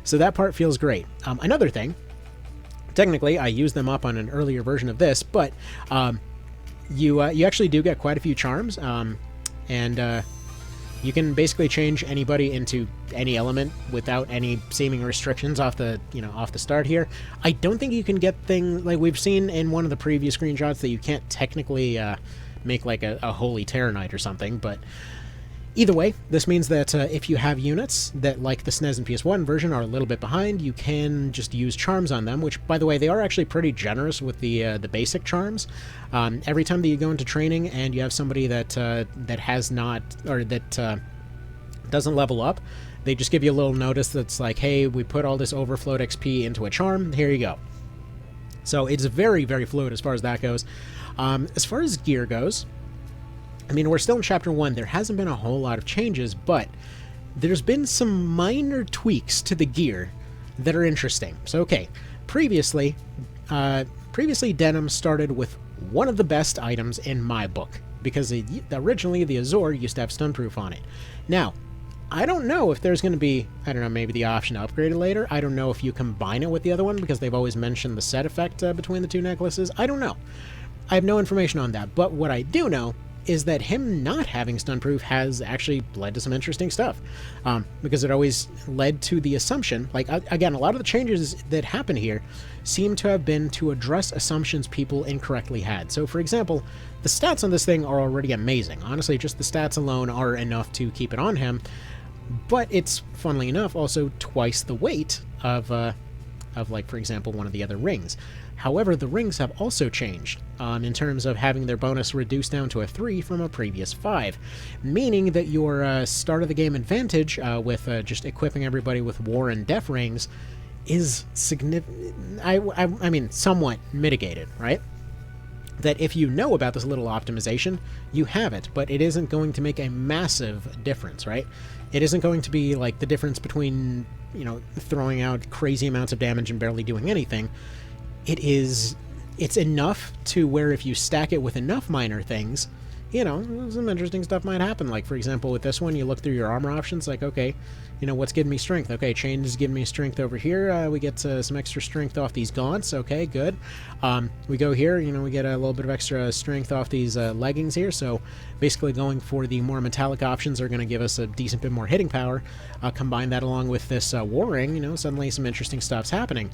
So that part feels great. Another thing, technically I used them up on an earlier version of this, but you actually do get quite a few charms, and you can basically change anybody into any element without any seeming restrictions off the start here. I don't think you can get things like we've seen in one of the previous screenshots that you can't technically make like a holy Terror Knight or something, but either way, this means that if you have units that, like the SNES and PS1 version, are a little bit behind, you can just use charms on them, which, by the way, they are actually pretty generous with the basic charms. Every time that you go into training and you have somebody that has not, or that doesn't level up, they just give you a little notice that's like, hey, we put all this overflowed XP into a charm, here you go. So it's very, very fluid as far as that goes. As far as gear goes, I mean, we're still in Chapter 1. There hasn't been a whole lot of changes, but there's been some minor tweaks to the gear that are interesting. So, okay, previously Denim started with one of the best items in my book, because originally the Azor used to have stun proof on it. Now, I don't know if there's going to be, I don't know, maybe the option to upgrade it later. I don't know if you combine it with the other one, because they've always mentioned the set effect between the two necklaces. I don't know. I have no information on that, but what I do know is that him not having stun proof has actually led to some interesting stuff, because it always led to the assumption, like, again, a lot of the changes that happen here seem to have been to address assumptions people incorrectly had. So, for example, the stats on this thing are already amazing. Honestly, just the stats alone are enough to keep it on him, but it's, funnily enough, also twice the weight of like, for example, one of the other rings. However, the rings have also changed in terms of having their bonus reduced down to a 3 from a previous 5, meaning that your start of the game advantage with just equipping everybody with War and Death rings is significant. I mean, somewhat mitigated, right? That if you know about this little optimization, you have it, but it isn't going to make a massive difference, right? It isn't going to be like the difference between, throwing out crazy amounts of damage and barely doing anything. It's enough to where if you stack it with enough minor things, you know, some interesting stuff might happen. Like, for example, with this one, you look through your armor options, like, okay, you know, what's giving me strength? Okay, chain is giving me strength over here. We get some extra strength off these gaunts. Okay, good. We go here, you know, we get a little bit of extra strength off these leggings here. So basically going for the more metallic options are going to give us a decent bit more hitting power. Combine that along with this war ring, you know, suddenly some interesting stuff's happening.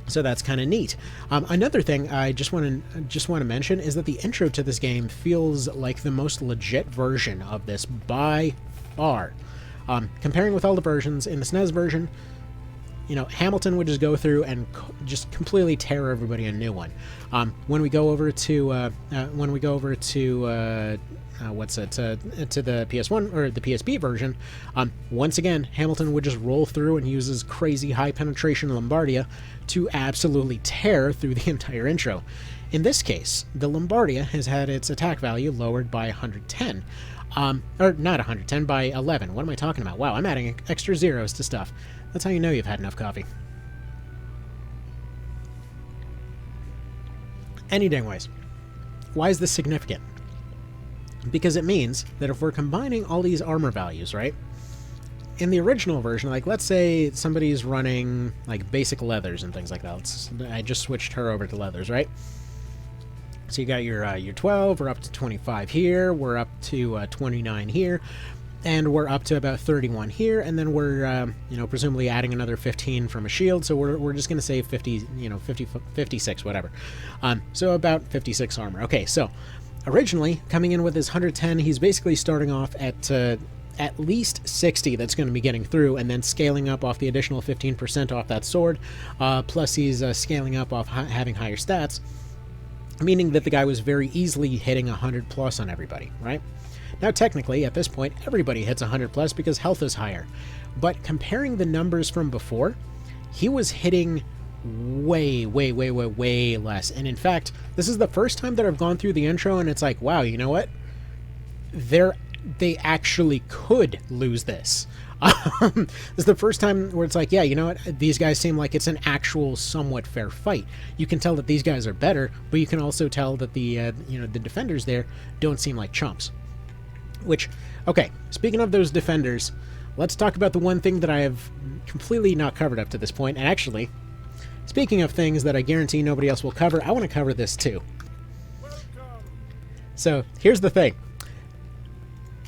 So that's kind of neat. Another thing I just want to mention is that the intro to this game feels like the most legit version of this by far. Comparing with all the versions, in the SNES version, you know, Hamilton would just go through and just completely tear everybody a new one. When we go over to to the PS1 or the PSP version, once again, Hamilton would just roll through and uses crazy high penetration Lombardia to absolutely tear through the entire intro. In this case, the Lombardia has had its attack value lowered by 110. Or not 110, by 11. What am I talking about? Wow, I'm adding extra zeros to stuff. That's how you know you've had enough coffee. Any dang ways. Why is this significant? Because it means that if we're combining all these armor values, right? In the original version, like, let's say somebody's running, like, basic leathers and things like that. I just switched her over to leathers, right? So you got your 12, we're up to 25 here, we're up to 29 here, and we're up to about 31 here, and then we're, you know, presumably adding another 15 from a shield, so we're just going to say 50, you know, 56, whatever. So about 56 armor. Okay, so originally, coming in with his 110, he's basically starting off at least 60 that's going to be getting through, and then scaling up off the additional 15% off that sword, plus he's scaling up off having higher stats, meaning that the guy was very easily hitting 100 plus on everybody, right? Now, technically, at this point, everybody hits 100 plus because health is higher. But comparing the numbers from before, he was hitting way less. And in fact, this is the first time that I've gone through the intro and it's like, wow, you know what? They actually could lose this. This is the first time where it's like, yeah, you know what? These guys seem like it's an actual somewhat fair fight. You can tell that these guys are better, but you can also tell that the you know, the defenders there don't seem like chumps. Which, okay, speaking of those defenders, let's talk about the one thing that I have completely not covered up to this point. And actually, speaking of things that I guarantee nobody else will cover, I want to cover this too. So here's the thing.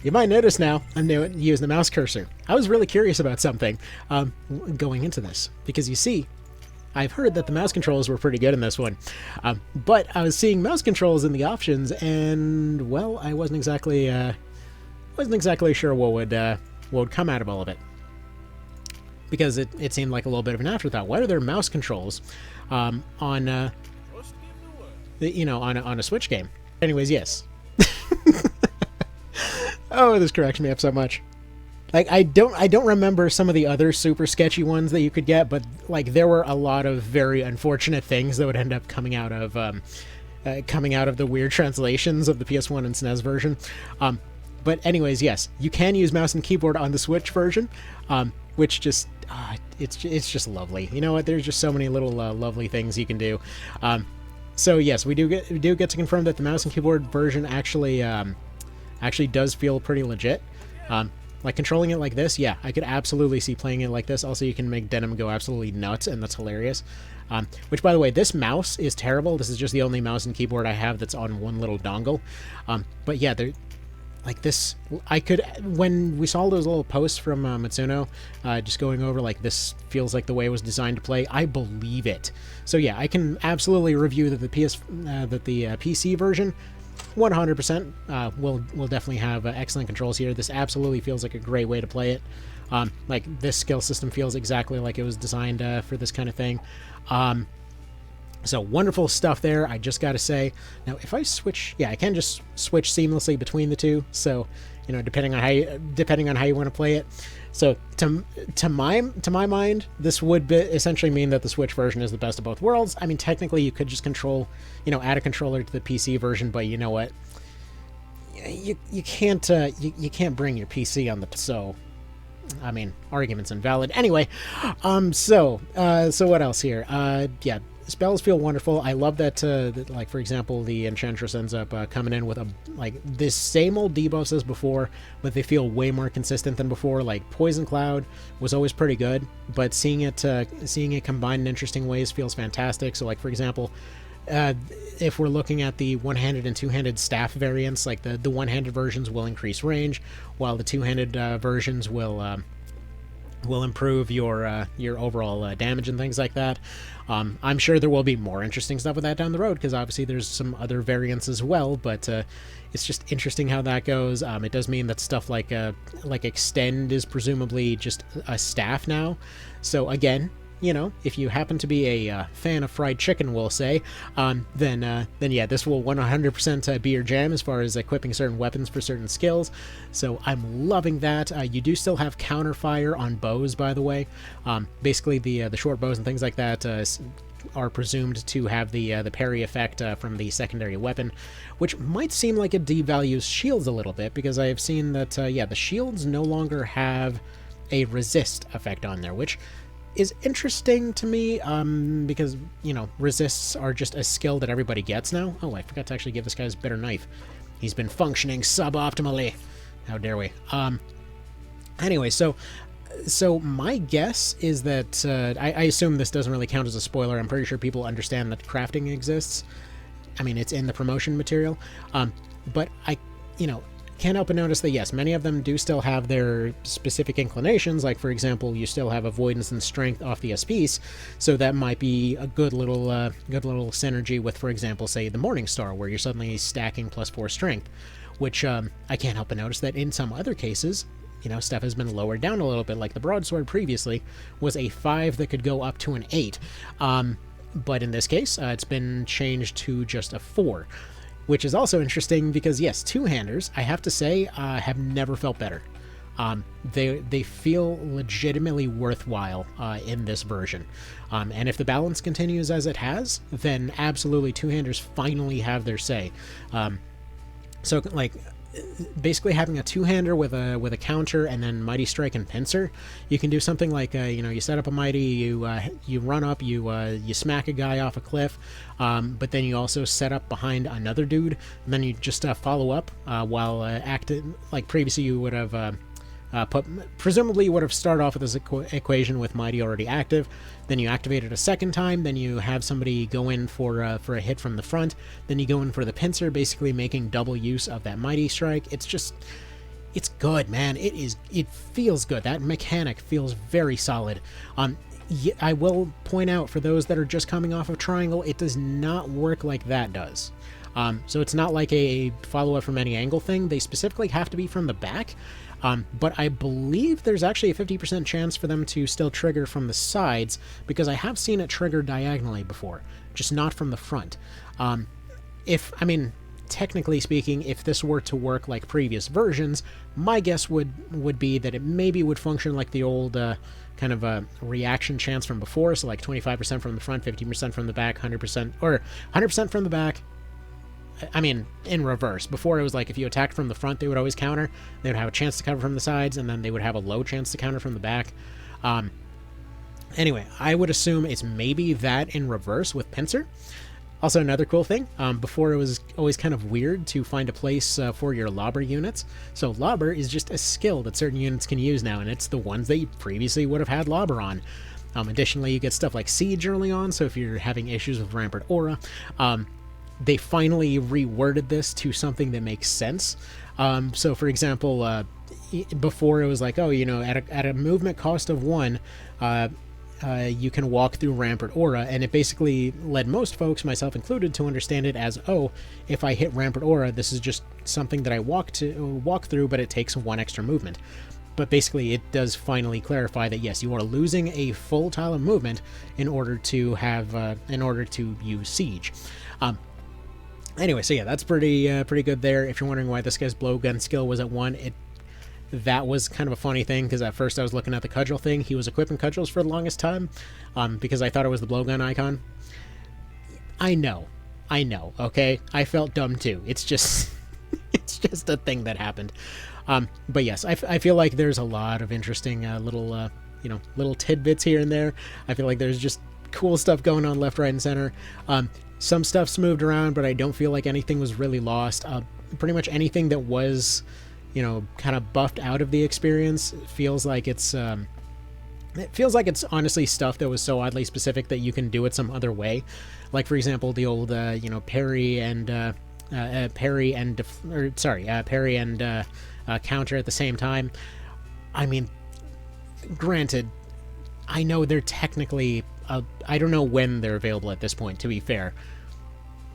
You might notice now I'm using the mouse cursor. I was really curious about something going into this, because you see, I've heard that the mouse controls were pretty good in this one, but I was seeing mouse controls in the options, and well, I wasn't exactly sure what would come out of all of it, because it seemed like a little bit of an afterthought. Why are there mouse controls on you know, on a Switch game? Anyways, yes. Oh, this cracks me up so much. Like, I don't remember some of the other super sketchy ones that you could get, but like there were a lot of very unfortunate things that would end up coming out of the weird translations of the PS1 and SNES version. But anyways, yes, you can use mouse and keyboard on the Switch version, which just it's just lovely. You know what? There's just so many little lovely things you can do. So yes, we do get to confirm that the mouse and keyboard version actually does feel pretty legit. Like, controlling it like this, yeah, I could absolutely see playing it like this. Also, you can make Denim go absolutely nuts, and that's hilarious. Which, by the way, this mouse is terrible. This is just the only mouse and keyboard I have that's on one little dongle. But yeah, they're like this. When we saw those little posts from Matsuno, just going over like this feels like the way it was designed to play, I believe it. So yeah, I can absolutely review that the PC version 100% will definitely have excellent controls here. This absolutely feels like a great way to play it. Like, this skill system feels exactly like it was designed for this kind of thing. So wonderful stuff there, I just gotta say. Now, if I switch, yeah, I can just switch seamlessly between the two. So, you know, depending on how you want to play it. So to my mind, this would essentially mean that the Switch version is the best of both worlds. I mean, technically, you could just add a controller to the PC version, but you know what? You can't bring your PC on the so. I mean, argument's invalid. Anyway, so what else here? Yeah, spells feel wonderful. I love that, like, for example, the Enchantress ends up coming in with this same old debuffs as before, but they feel way more consistent than before. Like, Poison Cloud was always pretty good, but seeing it combined in interesting ways feels fantastic. So, like, for example, if we're looking at the one-handed and two-handed staff variants, like the one-handed versions will increase range, while the two-handed versions will improve your overall damage and things like that. I'm sure there will be more interesting stuff with that down the road, because obviously there's some other variants as well, but it's just interesting how that goes. It does mean that stuff like Extend is presumably just a staff now. So again, you know, if you happen to be a fan of fried chicken, we'll say, then yeah, this will 100% be your jam as far as equipping certain weapons for certain skills. So I'm loving that. You do still have counterfire on bows, by the way. Basically, the short bows and things like that are presumed to have the parry effect from the secondary weapon, which might seem like it devalues shields a little bit, because I have seen that yeah, the shields no longer have a resist effect on there, which is interesting to me, because, you know, resists are just a skill that everybody gets now. Oh, I forgot to actually give this guy his better knife. He's been functioning suboptimally. How dare we? Anyway, so my guess is that, I assume this doesn't really count as a spoiler. I'm pretty sure people understand that crafting exists. I mean, it's in the promotion material. But I, you know, can't help but notice that, yes, many of them do still have their specific inclinations. Like, for example, you still have avoidance and strength off the SPs, so that might be a good little synergy with, for example, say the Morning Star, where you're suddenly stacking +4 strength, which I can't help but notice that in some other cases, you know, stuff has been lowered down a little bit. Like the Broadsword previously was a 5 that could go up to an 8, but in this case, it's been changed to just a 4. Which is also interesting because, yes, two-handers, I have to say, have never felt better. They feel legitimately worthwhile in this version. And if the balance continues as it has, then absolutely two-handers finally have their say. So, like, basically having a two-hander with a counter and then Mighty Strike and Pincer, you can do something like, you know, you set up a Mighty, you run up, you smack a guy off a cliff, but then you also set up behind another dude, and then you just follow up while acting. Like previously you would have presumably you would have started off with this equation with Mighty already active, then you activate it a second time, then you have somebody go in for a hit from the front, then you go in for the Pincer, basically making double use of that Mighty Strike. It's good, man. It feels good. That mechanic feels very solid. I will point out, for those that are just coming off of Triangle, it does not work like that does. So it's not like a follow-up from any angle thing. They specifically have to be from the back. But I believe there's actually a 50% chance for them to still trigger from the sides, because I have seen it trigger diagonally before, just not from the front. Technically speaking, if this were to work like previous versions, my guess would be that it maybe would function like the old kind of a reaction chance from before, so like 25% from the front, 50% from the back, 100%, or 100% from the back. I mean, in reverse. Before it was like if you attacked from the front, they would always counter. They would have a chance to cover from the sides, and then they would have a low chance to counter from the back. Anyway, I would assume it's maybe that in reverse with Pincer. Also, another cool thing, before it was always kind of weird to find a place for your Lobber units. So Lobber is just a skill that certain units can use now, and it's the ones that you previously would have had Lobber on. Additionally, you get stuff like Siege early on, so if you're having issues with Rampart Aura, they finally reworded this to something that makes sense. So, for example, before it was like, oh, you know, at a movement cost of 1, you can walk through Rampart Aura, and it basically led most folks, myself included, to understand it as, oh, if I hit Rampart Aura, this is just something that I walk through, but it takes 1 extra movement. But basically, it does finally clarify that yes, you are losing a full tile of movement in order to use Siege. Anyway, so yeah, that's pretty good there. If you're wondering why this guy's blowgun skill was at 1, that was kind of a funny thing, because at first I was looking at the cudgel thing. He was equipping cudgels for the longest time, because I thought it was the blowgun icon. I know, okay? I felt dumb too. It's just a thing that happened. But yes, I feel like there's a lot of interesting little tidbits here and there. I feel like there's just cool stuff going on left, right, and center. Some stuff's moved around, but I don't feel like anything was really lost. Pretty much anything that was, kind of buffed out of the experience feels like it's honestly stuff that was so oddly specific that you can do it some other way. Like, for example, the old, parry and counter at the same time. I mean, granted, I know they're technically, I don't know when they're available at this point, to be fair.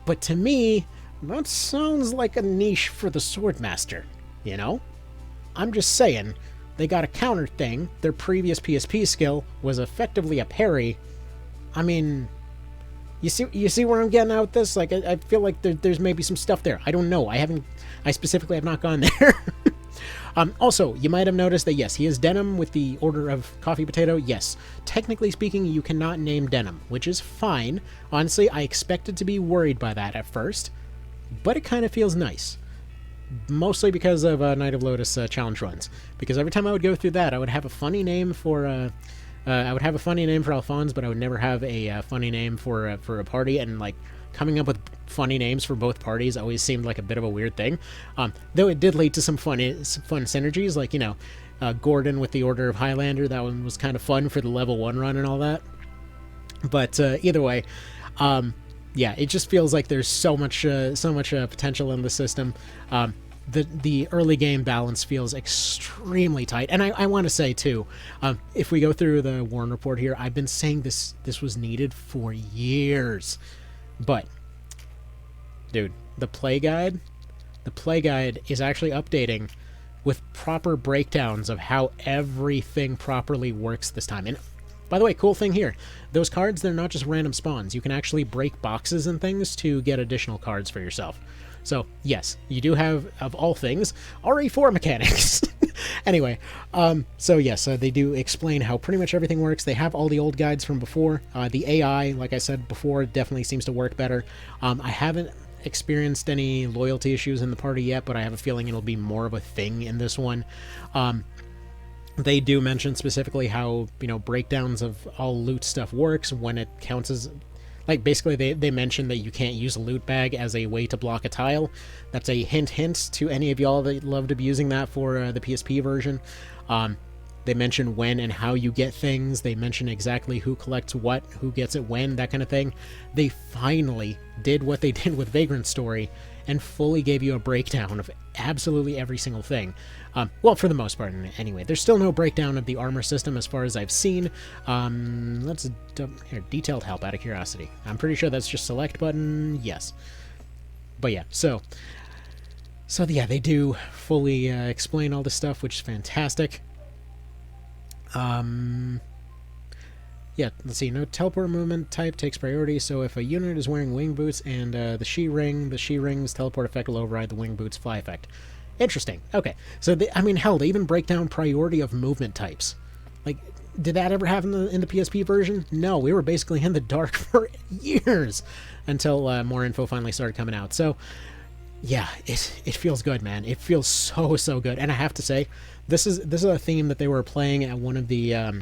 But to me, that sounds like a niche for the Swordmaster, I'm just saying, they got a counter thing, their previous PSP skill was effectively a parry. I mean, you see where I'm getting at with this? Like, I feel like there's maybe some stuff there. I don't know. I specifically have not gone there. Also, you might have noticed that, yes, he is Denim with the Order of Coffee Potato. Yes, technically speaking, you cannot name Denim, which is fine. Honestly, I expected to be worried by that at first, but it kind of feels nice. Mostly because of Knight of Lodis challenge runs. Because every time I would go through that, I would have a funny name for Alphonse, but I would never have a funny name for a party, and like coming up with funny names for both parties always seemed like a bit of a weird thing. Though it did lead to some fun synergies, like Gordon with the Order of Highlander. That one was kind of fun for the level 1 run and all that. But either way, yeah, it just feels like there's so much potential in the system. The early game balance feels extremely tight, and I want to say too, if we go through the Warren report here, I've been saying this was needed for years, but dude, the play guide is actually updating with proper breakdowns of how everything properly works this time. And by the way, cool thing here, those cards, they're not just random spawns. You can actually break boxes and things to get additional cards for yourself. So, yes, you do have, of all things, RE4 mechanics. Anyway, so yes, they do explain how pretty much everything works. They have all the old guides from before. The AI, like I said before, definitely seems to work better. I haven't experienced any loyalty issues in the party yet, but I have a feeling it'll be more of a thing in this one. They do mention specifically how, breakdowns of all loot stuff works when it counts as... Like, basically, they mention that you can't use a loot bag as a way to block a tile. That's a hint to any of y'all that loved abusing that for the PSP version. They mention when and how you get things. They mention exactly who collects what, who gets it when, that kind of thing. They finally did what they did with Vagrant Story and fully gave you a breakdown of absolutely every single thing. Well, for the most part, anyway. There's still no breakdown of the armor system as far as I've seen. Let's... Here, detailed help, out of curiosity. I'm pretty sure that's just select button. Yes. But yeah, so yeah, they do fully explain all this stuff, which is fantastic. Yeah, let's see. No teleport movement type takes priority, so if a unit is wearing wing boots and the She Ring's teleport effect will override the wing boots fly effect. Interesting. Okay. So, hell, they even break down priority of movement types. Like, did that ever happen in the PSP version? No, we were basically in the dark for years until more info finally started coming out. So, yeah, it feels good, man. It feels so good. And I have to say, this is a theme that they were playing at one of the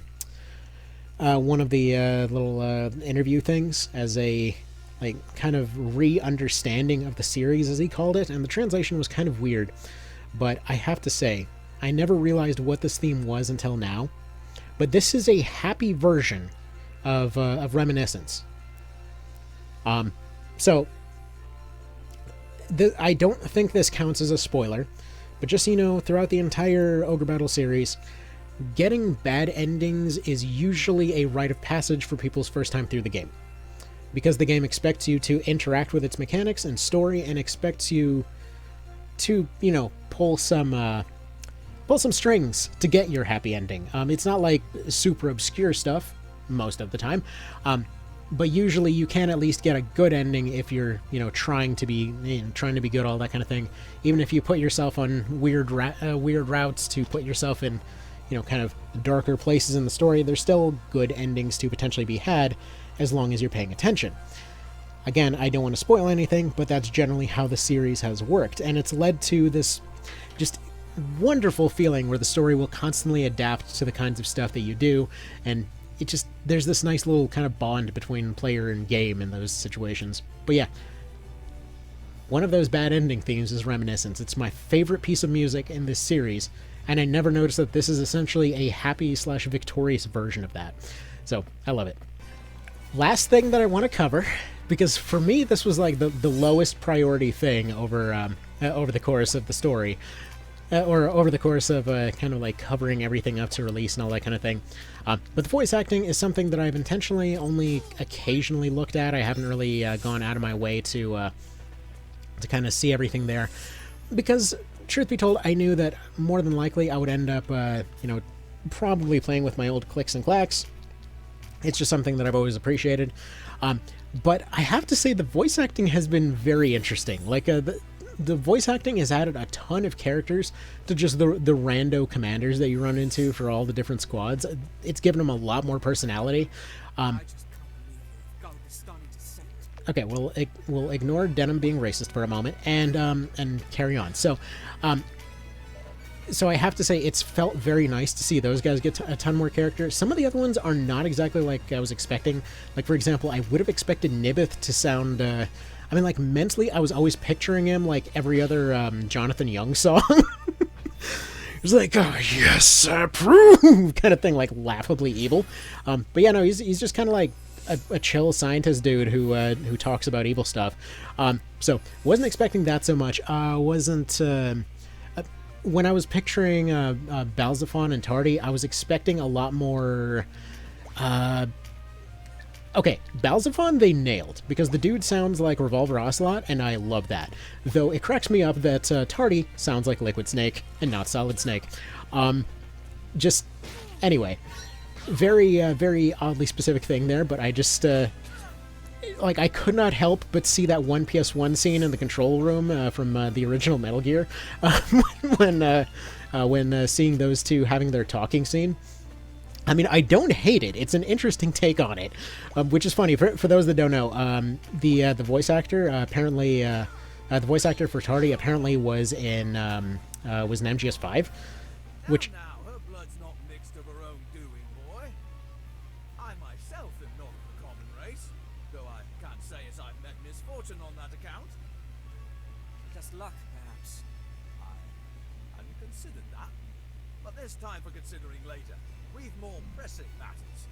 little interview things as a kind of re-understanding of the series, as he called it, and the translation was kind of weird. But I have to say, I never realized what this theme was until now. But this is a happy version of Reminiscence. So I don't think this counts as a spoiler, but just so you know, throughout the entire Ogre Battle series, getting bad endings is usually a rite of passage for people's first time through the game. Because the game expects you to interact with its mechanics and story, and expects you to, pull some strings to get your happy ending. It's not like super obscure stuff most of the time, but usually you can at least get a good ending if you're, trying to be good, all that kind of thing. Even if you put yourself on weird routes to put yourself in, kind of darker places in the story, there's still good endings to potentially be had as long as you're paying attention. Again, I don't want to spoil anything, but that's generally how the series has worked, and it's led to this just wonderful feeling where the story will constantly adapt to the kinds of stuff that you do, and it just, there's this nice little kind of bond between player and game in those situations. But yeah, one of those bad ending themes is Reminiscence. It's my favorite piece of music in this series, and I never noticed that this is essentially a happy/victorious version of that. So I love it. Last thing that I want to cover, because for me this was like the lowest priority thing over the course of the story, or over the course of kind of like covering everything up to release and all that kind of thing. But the voice acting is something that I've intentionally only occasionally looked at. I haven't really gone out of my way to kind of see everything there, because truth be told, I knew that more than likely I would end up, probably playing with my old clicks and clacks. It's just something that I've always appreciated. But I have to say the voice acting has been very interesting. Like, the voice acting has added a ton of characters to just the rando commanders that you run into for all the different squads. It's given them a lot more personality. Okay, we'll ignore Denim being racist for a moment and carry on. So I have to say it's felt very nice to see those guys get a ton more character. Some of the other ones are not exactly like I was expecting. Like, for example, I would have expected Nibith to sound... like, mentally, I was always picturing him like every other Jonathan Young song. It was like, oh, yes, I approve, kind of thing, like laughably evil. But yeah, no, he's just kind of like a chill scientist dude who talks about evil stuff. So wasn't expecting that so much. When I was picturing Balzaphon and Tardy, I was expecting a lot more. Okay, Balzaphon they nailed, because the dude sounds like Revolver Ocelot, and I love that. Though it cracks me up that Tardy sounds like Liquid Snake and not Solid Snake. Just anyway, very oddly specific thing there, but I just I could not help but see that one PS1 scene in the control room from the original Metal Gear when seeing those two having their talking scene. I mean, I don't hate it. It's an interesting take on it, which is funny. For those that don't know, the voice actor apparently the voice actor for Tardy apparently was in MGS5, which. Now, her blood's not mixed of her own doing, boy. I myself am not of the common race, though I can't say as I've met misfortune on that account. Just luck, perhaps. I hadn't considered that, but there's time for considering later. We've more pressing matters.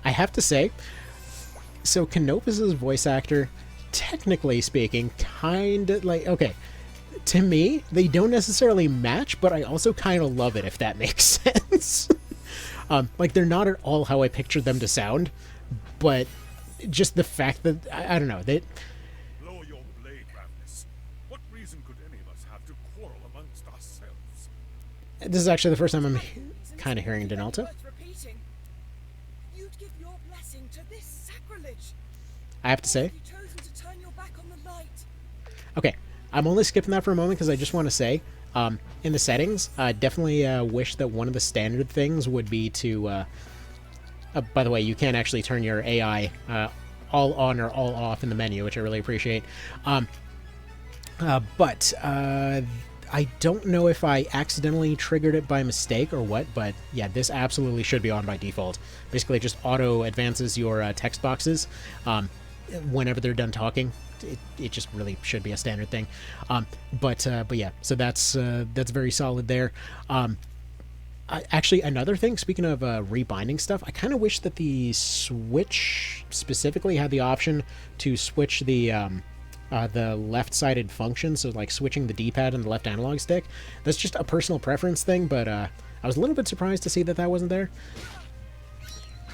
I have to say, so Canopus's voice actor, technically speaking, kind of like, okay, to me, they don't necessarily match, but I also kind of love it, if that makes sense. Like, they're not at all how I pictured them to sound, but just the fact that, I don't know, they... Lower your blade, Ravnus. What reason could any of us have to quarrel amongst ourselves? This is actually the first time I'm kind of hearing Denalto. You'd give your blessing to this sacrilege. I have to say, You've chosen to turn your back on the light. okay, I'm only skipping that for a moment because I just want to say, in the settings, I definitely wish that one of the standard things would be to, by the way, you can actually turn your AI all on or all off in the menu, which I really appreciate. But I don't know if I accidentally triggered it by mistake or what, but yeah, this absolutely should be on by default. Basically, it just auto advances your text boxes whenever they're done talking. It just really should be a standard thing. But yeah, so that's very solid there. Actually, another thing, speaking of rebinding stuff, I kind of wish that the Switch specifically had the option to switch the left-sided function, so like switching the D-pad and the left analog stick. That's just a personal preference thing, but I was a little bit surprised to see that wasn't there.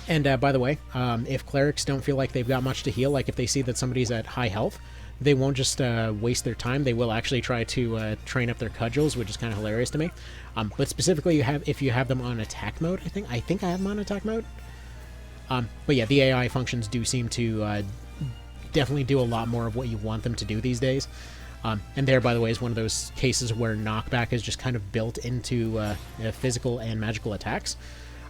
And by the way, if clerics don't feel like they've got much to heal, like if they see that somebody's at high health, they won't just waste their time. They will actually try to train up their cudgels, which is kind of hilarious to me. But specifically, if you have them on attack mode, I think I have them on attack mode. But yeah, the AI functions do seem to definitely do a lot more of what you want them to do these days. And there, by the way, is one of those cases where knockback is just kind of built into physical and magical attacks.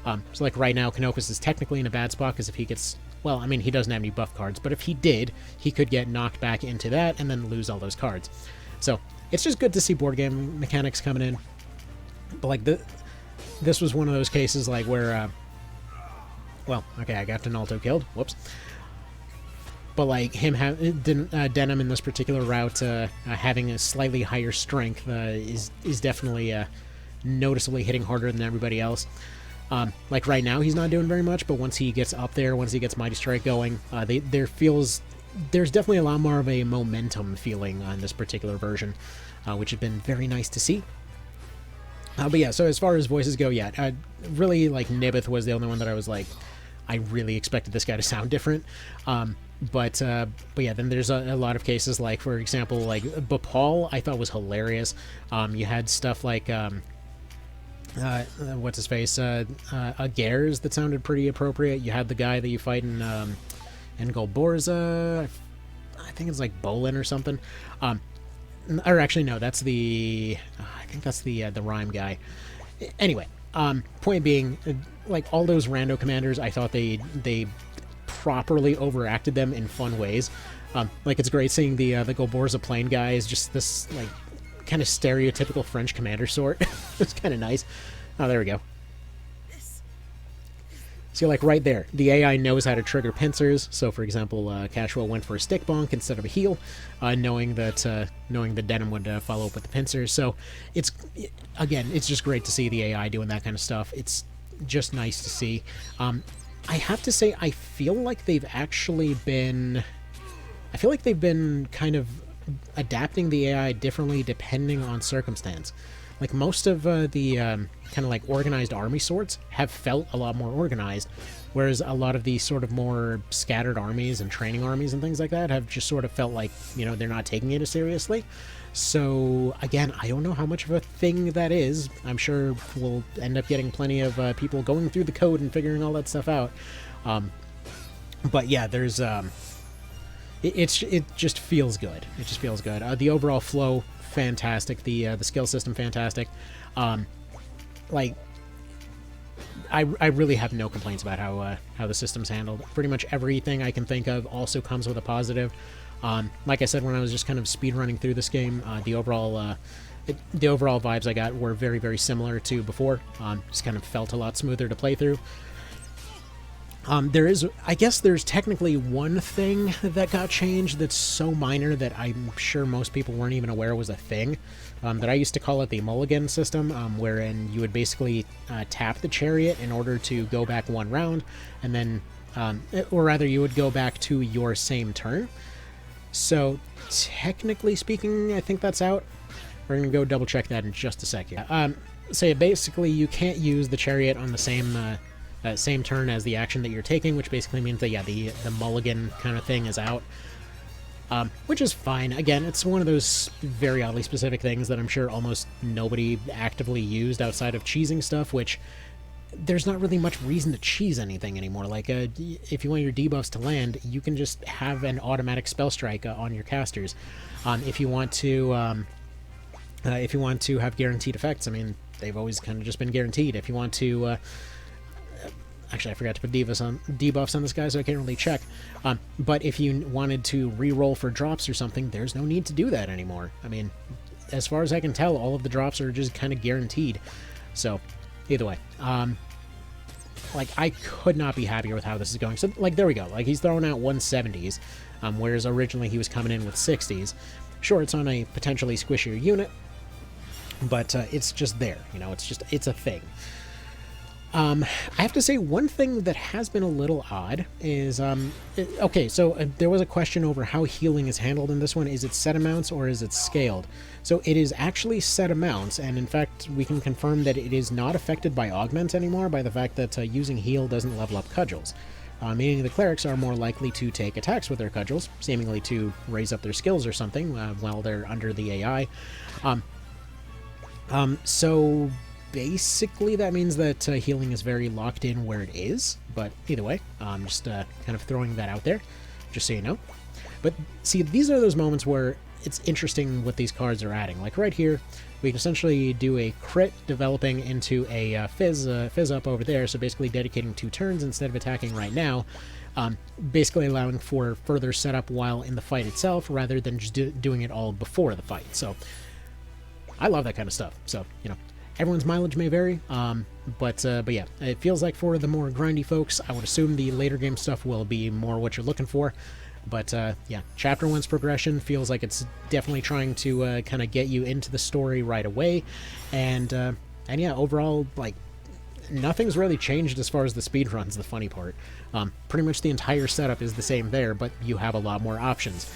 So like right now, Canopus is technically in a bad spot because if he gets... Well, I mean, he doesn't have any buff cards, but if he did, he could get knocked back into that and then lose all those cards. So it's just good to see board game mechanics coming in. But like this was one of those cases like where well, okay, I got Donaldo killed. Whoops. But like him, Denim in this particular route having a slightly higher strength is definitely noticeably hitting harder than everybody else. Like right now, he's not doing very much, but once he gets up there, once he gets Mighty Strike going, there's definitely a lot more of a momentum feeling on this particular version, which has been very nice to see. But yeah, so as far as voices go, yeah, really like Nibith was the only one that I was like, I really expected this guy to sound different. But yeah, then there's a lot of cases like, for example, like Bapal, I thought was hilarious. You had stuff like what's his face, Agares that sounded pretty appropriate. You had the guy that you fight in Golborza, I think it's like Bolin or something. Or actually no, that's I think that's the rhyme guy. Anyway, point being, like all those rando commanders, I thought they properly overacted them in fun ways. Like it's great seeing the Golborza plane guy is just this like kind of stereotypical French commander sort. It's kind of nice. Oh, there we go. So like right there, the AI knows how to trigger pincers. So for example, Cashwell went for a stick bonk instead of a heal, knowing that Denim would follow up with the pincers. So it's just great to see the AI doing that kind of stuff. It's just nice to see. I have to say, I feel like they've been kind of adapting the AI differently depending on circumstance. Like most of the kind of like organized army sorts have felt a lot more organized, whereas a lot of these sort of more scattered armies and training armies and things like that have just sort of felt like, they're not taking it as seriously. So again, I don't know how much of a thing that is. I'm sure we'll end up getting plenty of people going through the code and figuring all that stuff out. But yeah, there's it just feels good. It just feels good. The overall flow, fantastic. The skill system, fantastic. Like I really have no complaints about how the system's handled. Pretty much everything I can think of also comes with a positive. Like I said, when I was just kind of speed running through this game, the overall vibes I got were very, very similar to before. Just kind of felt a lot smoother to play through. I guess there's technically one thing that got changed that's so minor that I'm sure most people weren't even aware was a thing. That I used to call it the mulligan system, wherein you would basically tap the chariot in order to go back one round, and then, or rather, you would go back to your same turn. So, technically speaking, I think that's out. We're going to go double check that in just a second. So basically, you can't use the chariot on the same turn as the action that you're taking, which basically means that, yeah, the mulligan kind of thing is out. Which is fine. Again, it's one of those very oddly specific things that I'm sure almost nobody actively used outside of cheesing stuff, which there's not really much reason to cheese anything anymore. Like, if you want your debuffs to land, you can just have an automatic spell strike on your casters. If you want to have guaranteed effects, I mean, they've always kind of just been guaranteed. If you want to, actually, I forgot to put debuffs on this guy, so I can't really check. But if you wanted to re-roll for drops or something, there's no need to do that anymore. I mean, as far as I can tell, all of the drops are just kind of guaranteed. So, either way. Like, I could not be happier with how this is going. So, like, there we go. Like, he's throwing out 170s, whereas originally he was coming in with 60s. Sure, it's on a potentially squishier unit, but it's just there. It's a thing. I have to say, one thing that has been a little odd is, okay, so there was a question over how healing is handled in this one. Is it set amounts or is it scaled? So it is actually set amounts, and in fact, we can confirm that it is not affected by augment anymore by the fact that using heal doesn't level up cudgels. Meaning the clerics are more likely to take attacks with their cudgels, seemingly to raise up their skills or something while they're under the AI. So basically that means that healing is very locked in where it is, but either way, just kind of throwing that out there, just so you know. But see, these are those moments where it's interesting what these cards are adding. Like right here, we can essentially do a crit developing into a fizz up over there, so basically dedicating 2 turns instead of attacking right now, basically allowing for further setup while in the fight itself, rather than just doing it all before the fight. So I love that kind of stuff. So, Everyone's mileage may vary, but yeah, it feels like for the more grindy folks, I would assume the later game stuff will be more what you're looking for. But yeah, Chapter 1's progression feels like it's definitely trying to kind of get you into the story right away, and yeah, overall, like, nothing's really changed as far as the speed runs. The funny part, pretty much the entire setup is the same there, but you have a lot more options.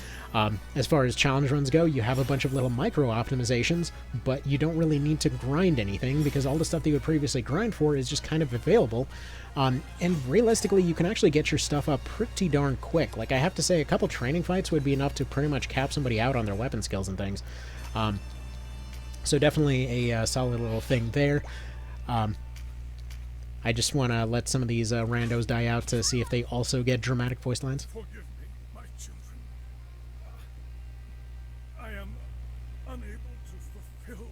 As far as challenge runs go, you have a bunch of little micro optimizations, but you don't really need to grind anything because all the stuff that you would previously grind for is just kind of available. And realistically, you can actually get your stuff up pretty darn quick. Like, I have to say, a couple training fights would be enough to pretty much cap somebody out on their weapon skills and things. So definitely a solid little thing there. I just want to let some of these randos die out to see if they also get dramatic voice lines. Forgive me, my children. I am unable to fulfill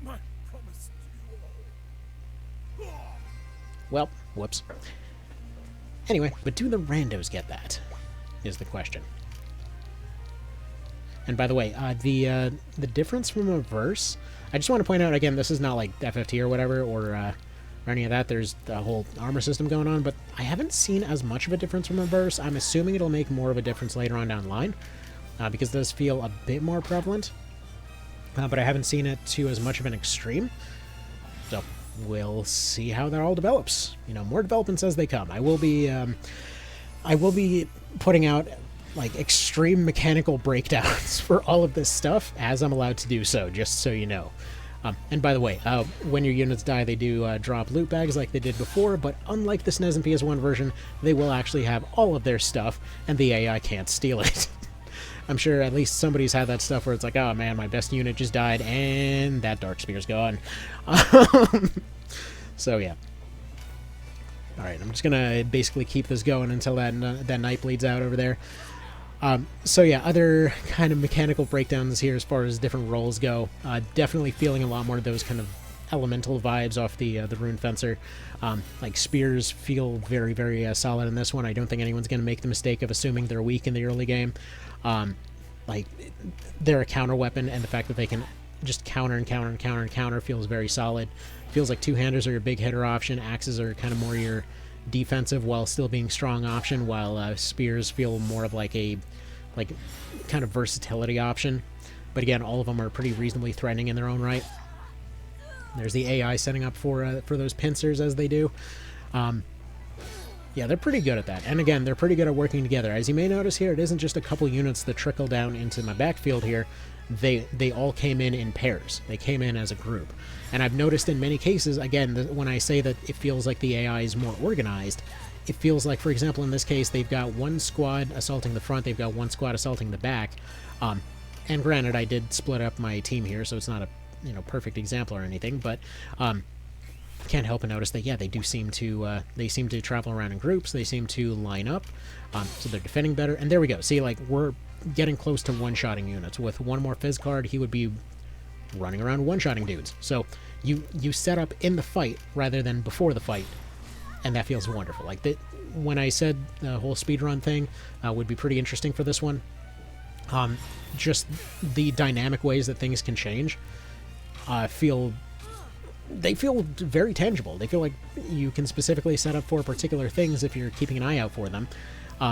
my promise to you all. Well, whoops. Anyway, but do the randos get that, is the question. And by the way, the difference from a verse, I just want to point out, again, this is not like FFT or whatever, or any of that. There's the whole armor system going on, but I haven't seen as much of a difference from a verse. I'm assuming it'll make more of a difference later on down the line, because it does feel a bit more prevalent, but I haven't seen it to as much of an extreme. So we'll see how that all develops. You know, more developments as they come. I will be putting out like extreme mechanical breakdowns for all of this stuff as I'm allowed to do so, just so you know. And by the way, when your units die, they do drop loot bags like they did before, but unlike the SNES and PS1 version, they will actually have all of their stuff, and the AI can't steal it. I'm sure at least somebody's had that stuff where it's like, oh man, my best unit just died, and that Dark Spear's gone. So yeah. Alright, I'm just gonna basically keep this going until that Knight bleeds out over there. So yeah, other kind of mechanical breakdowns here as far as different roles go. Definitely feeling a lot more of those kind of elemental vibes off the Rune Fencer. Like spears feel very, very solid in this one. I don't think anyone's going to make the mistake of assuming they're weak in the early game. Like, they're a counter weapon, and the fact that they can just counter and counter and counter and counter feels very solid. Feels like two-handers are your big hitter option. Axes are kind of more your defensive while still being strong option, while spears feel more of like a kind of versatility option. But again, all of them are pretty reasonably threatening in their own right. There's the AI setting up for those pincers as they do. Yeah, they're pretty good at that. And again, they're pretty good at working together. As you may notice here, it isn't just a couple units that trickle down into my backfield here. They all came in pairs. They came in as a group. And I've noticed in many cases, again, when I say that it feels like the AI is more organized, it feels like, for example, in this case, they've got one squad assaulting the front, they've got one squad assaulting the back. And granted, I did split up my team here, so it's not a perfect example or anything, but can't help but notice that, yeah, they seem to travel around in groups, they seem to line up, so they're defending better, and there we go. See, like, we're getting close to one-shotting units. With one more Fizz card, he would be running around one-shotting dudes. So you set up in the fight rather than before the fight, and that feels wonderful. Like, when I said the whole speedrun thing would be pretty interesting for this one, just the dynamic ways that things can change feel very tangible. They feel like you can specifically set up for particular things if you're keeping an eye out for them.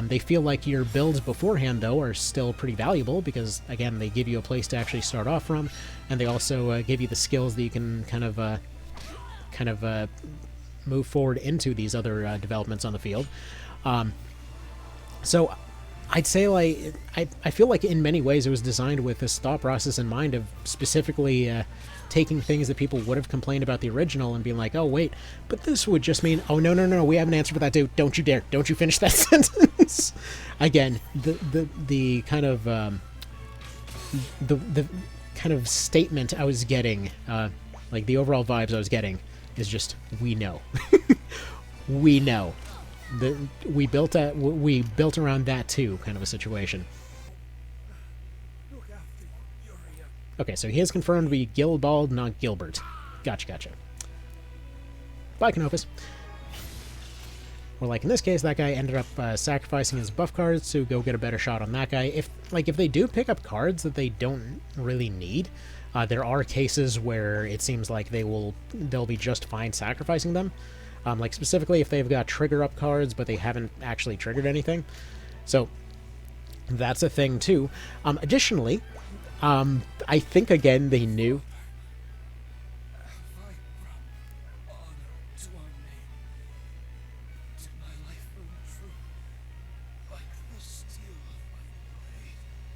They feel like your builds beforehand, though, are still pretty valuable because, again, they give you a place to actually start off from, and they also give you the skills that you can kind of move forward into these other developments on the field. So I'd say, like, I feel like in many ways it was designed with this thought process in mind of specifically taking things that people would have complained about the original and being like, oh, wait, but this would just mean, oh, no, we have an answer for that, dude. Don't you dare. Don't you finish that sentence. Again, the kind of, the kind of statement I was getting, like the overall vibes I was getting is just, we know. We know. We built around that too, kind of a situation. Okay, so he has confirmed to be Gilbald, not Gilbert. Gotcha. Bye, Canopus. Or like in this case, that guy ended up sacrificing his buff cards to go get a better shot on that guy. If they do pick up cards that they don't really need, there are cases where it seems like they'll be just fine sacrificing them. Like specifically if they've got trigger up cards, but they haven't actually triggered anything. So that's a thing too. Additionally, I think again they knew.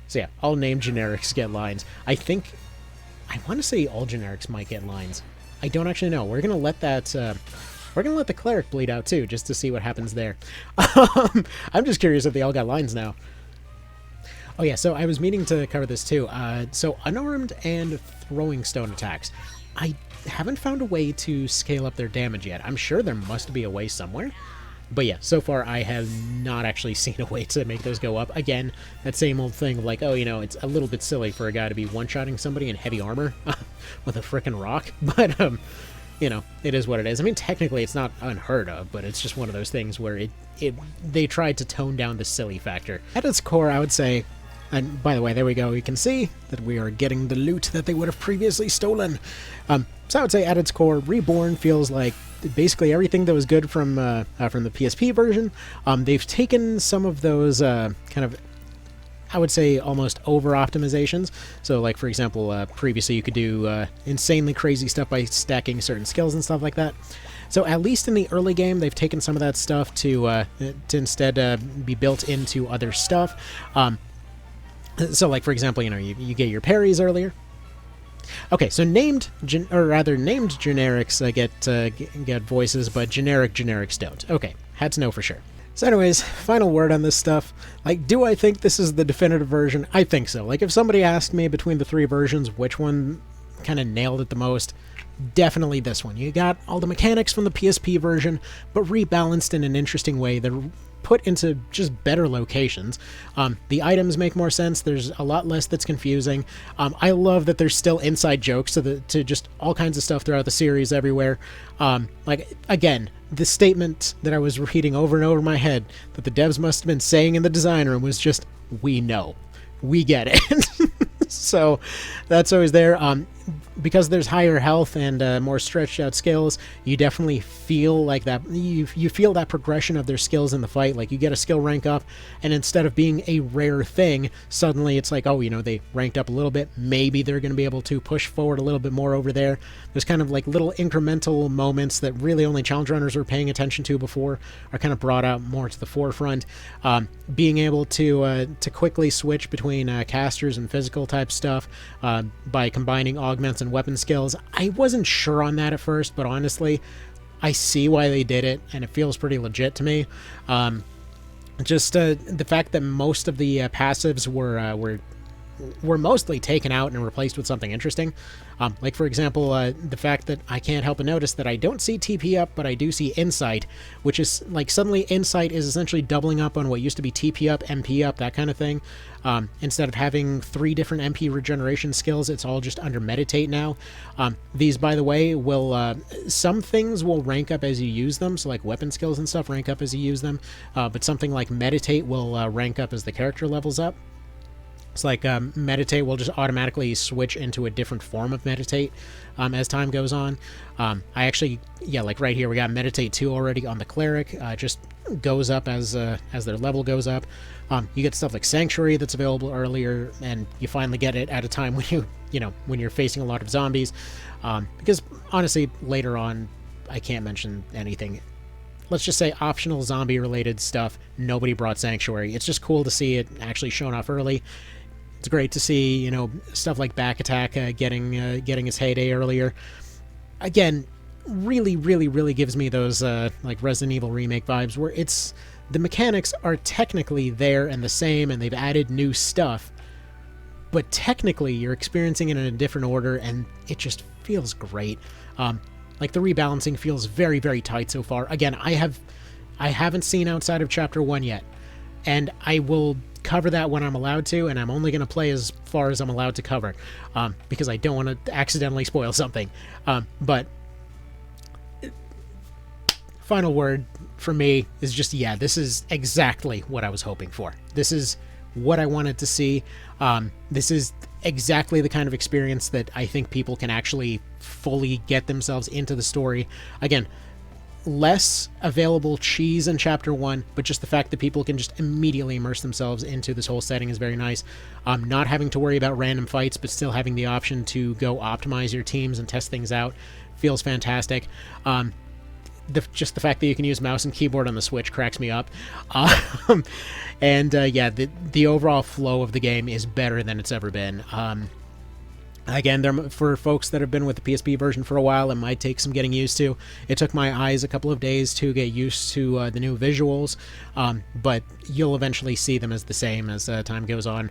So yeah, all named generics get lines. I want to say all generics might get lines. I don't actually know. We're gonna let that. We're gonna let the cleric bleed out too, just to see what happens there. I'm just curious if they all got lines now. Oh yeah, so I was meaning to cover this too. So unarmed and throwing stone attacks. I haven't found a way to scale up their damage yet. I'm sure there must be a way somewhere. But yeah, so far I have not actually seen a way to make those go up. Again, that same old thing of like, oh, it's a little bit silly for a guy to be one-shotting somebody in heavy armor with a frickin' rock. But, it is what it is. I mean, technically it's not unheard of, but it's just one of those things where they tried to tone down the silly factor. At its core, I would say, and by the way, there we go, you can see that we are getting the loot that they would have previously stolen. So I would say at its core, Reborn feels like basically everything that was good from the PSP version. They've taken some of those kind of, I would say, almost over-optimizations. So, like, for example, previously you could do insanely crazy stuff by stacking certain skills and stuff like that. So at least in the early game, they've taken some of that stuff to instead be built into other stuff. So, like, for example, you get your parries earlier. Okay, so named generics get voices, but generics don't. Okay, had to know for sure. So anyways, final word on this stuff. Like, do I think this is the definitive version? I think so. Like, if somebody asked me between the three versions which one kind of nailed it the most, definitely this one. You got all the mechanics from the PSP version, but rebalanced in an interesting way. They're put into just better locations. The items make more sense. There's a lot less that's confusing. I love that there's still inside jokes to just all kinds of stuff throughout the series everywhere. Like, again, the statement that I was repeating over and over in my head that the devs must have been saying in the design room was just, we know. We get it. So that's always there. Because there's higher health and more stretched out skills, you definitely feel like that. You feel that progression of their skills in the fight. Like, you get a skill rank up, and instead of being a rare thing, suddenly it's like, oh, they ranked up a little bit. Maybe they're going to be able to push forward a little bit more over there. There's kind of like little incremental moments that really only challenge runners were paying attention to before are kind of brought out more to the forefront. Being able to quickly switch between casters and physical type stuff by combining augments and weapon skills. I wasn't sure on that at first, but honestly, I see why they did it, and it feels pretty legit to me. Just the fact that most of the passives were mostly taken out and replaced with something interesting. Like, for example, the fact that I can't help but notice that I don't see TP up, but I do see Insight, which is, like, suddenly Insight is essentially doubling up on what used to be TP up, MP up, that kind of thing. Instead of having 3 different MP regeneration skills, it's all just under Meditate now. These, by the way, will, some things will rank up as you use them, so like weapon skills and stuff rank up as you use them, but something like Meditate will rank up as the character levels up. It's like Meditate will just automatically switch into a different form of Meditate as time goes on. I actually, like right here, we got Meditate 2 already on the Cleric. Just goes up as their level goes up. You get stuff like Sanctuary that's available earlier, and you finally get it at a time when when you're facing a lot of zombies. Because honestly, later on, I can't mention anything. Let's just say optional zombie-related stuff. Nobody brought Sanctuary. It's just cool to see it actually shown off early. It's great to see, stuff like Back Attack getting its heyday earlier. Again, really, really, really gives me those like Resident Evil Remake vibes, where the mechanics are technically there and the same, and they've added new stuff, but technically you're experiencing it in a different order, and it just feels great. Like, the rebalancing feels very, very tight so far. Again, I haven't seen outside of Chapter 1 yet, and I will cover that when I'm allowed to, and I'm only going to play as far as I'm allowed to cover, because I don't want to accidentally spoil something. But final word for me is just, yeah, this is exactly what I was hoping for. This is what I wanted to see. This is exactly the kind of experience that I think people can actually fully get themselves into the story. Again, less available cheese in chapter 1, but just the fact that people can just immediately immerse themselves into this whole setting is very nice. Not having to worry about random fights, but still having the option to go optimize your teams and test things out feels fantastic. Just the fact that you can use mouse and keyboard on the Switch cracks me up. And yeah, the overall flow of the game is better than it's ever been. Again, for folks that have been with the PSP version for a while, it might take some getting used to. It took my eyes a couple of days to get used to the new visuals, but you'll eventually see them as the same as time goes on.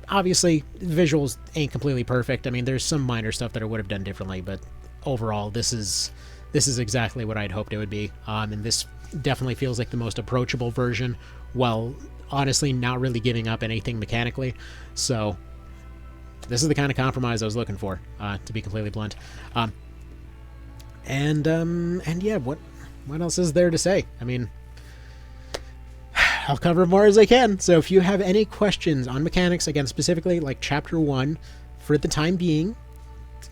Obviously, visuals ain't completely perfect. I mean, there's some minor stuff that I would have done differently, but overall, this is exactly what I'd hoped it would be. And this definitely feels like the most approachable version, while honestly not really giving up anything mechanically. So this is the kind of compromise I was looking for, to be completely blunt. And yeah, what else is there to say? I mean, I'll cover more as I can. So if you have any questions on mechanics, again, specifically like chapter 1, for the time being,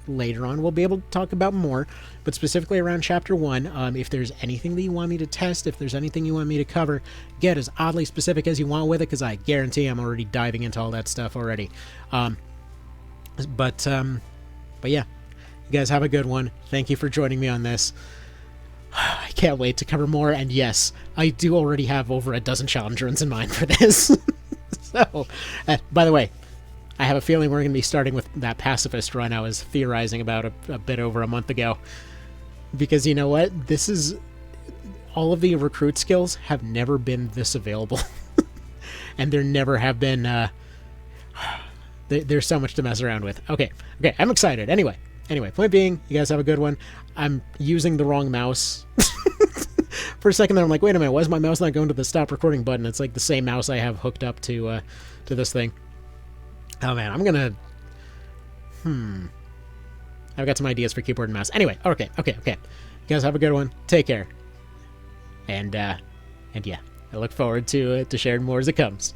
later on we'll be able to talk about more, but specifically around chapter 1, if there's anything that you want me to test, if there's anything you want me to cover, get as oddly specific as you want with it, because I guarantee I'm already diving into all that stuff already. But yeah, you guys have a good one. Thank you for joining me on this. I can't wait to cover more, and yes, I do already have over a dozen challenge runs in mind for this. So, by the way, I have a feeling we're going to be starting with that pacifist run I was theorizing about a bit over a month ago. Because you know what? All of the recruit skills have never been this available. And there never have been, there's so much to mess around with. Okay, I'm excited. Anyway, point being, you guys have a good one. I'm using the wrong mouse. For a second there, I'm like, wait a minute, why is my mouse not going to the stop recording button? It's like the same mouse I have hooked up to this thing. Oh man, I'm gonna... I've got some ideas for keyboard and mouse. Anyway, okay. You guys have a good one. Take care. And yeah, I look forward to sharing more as it comes.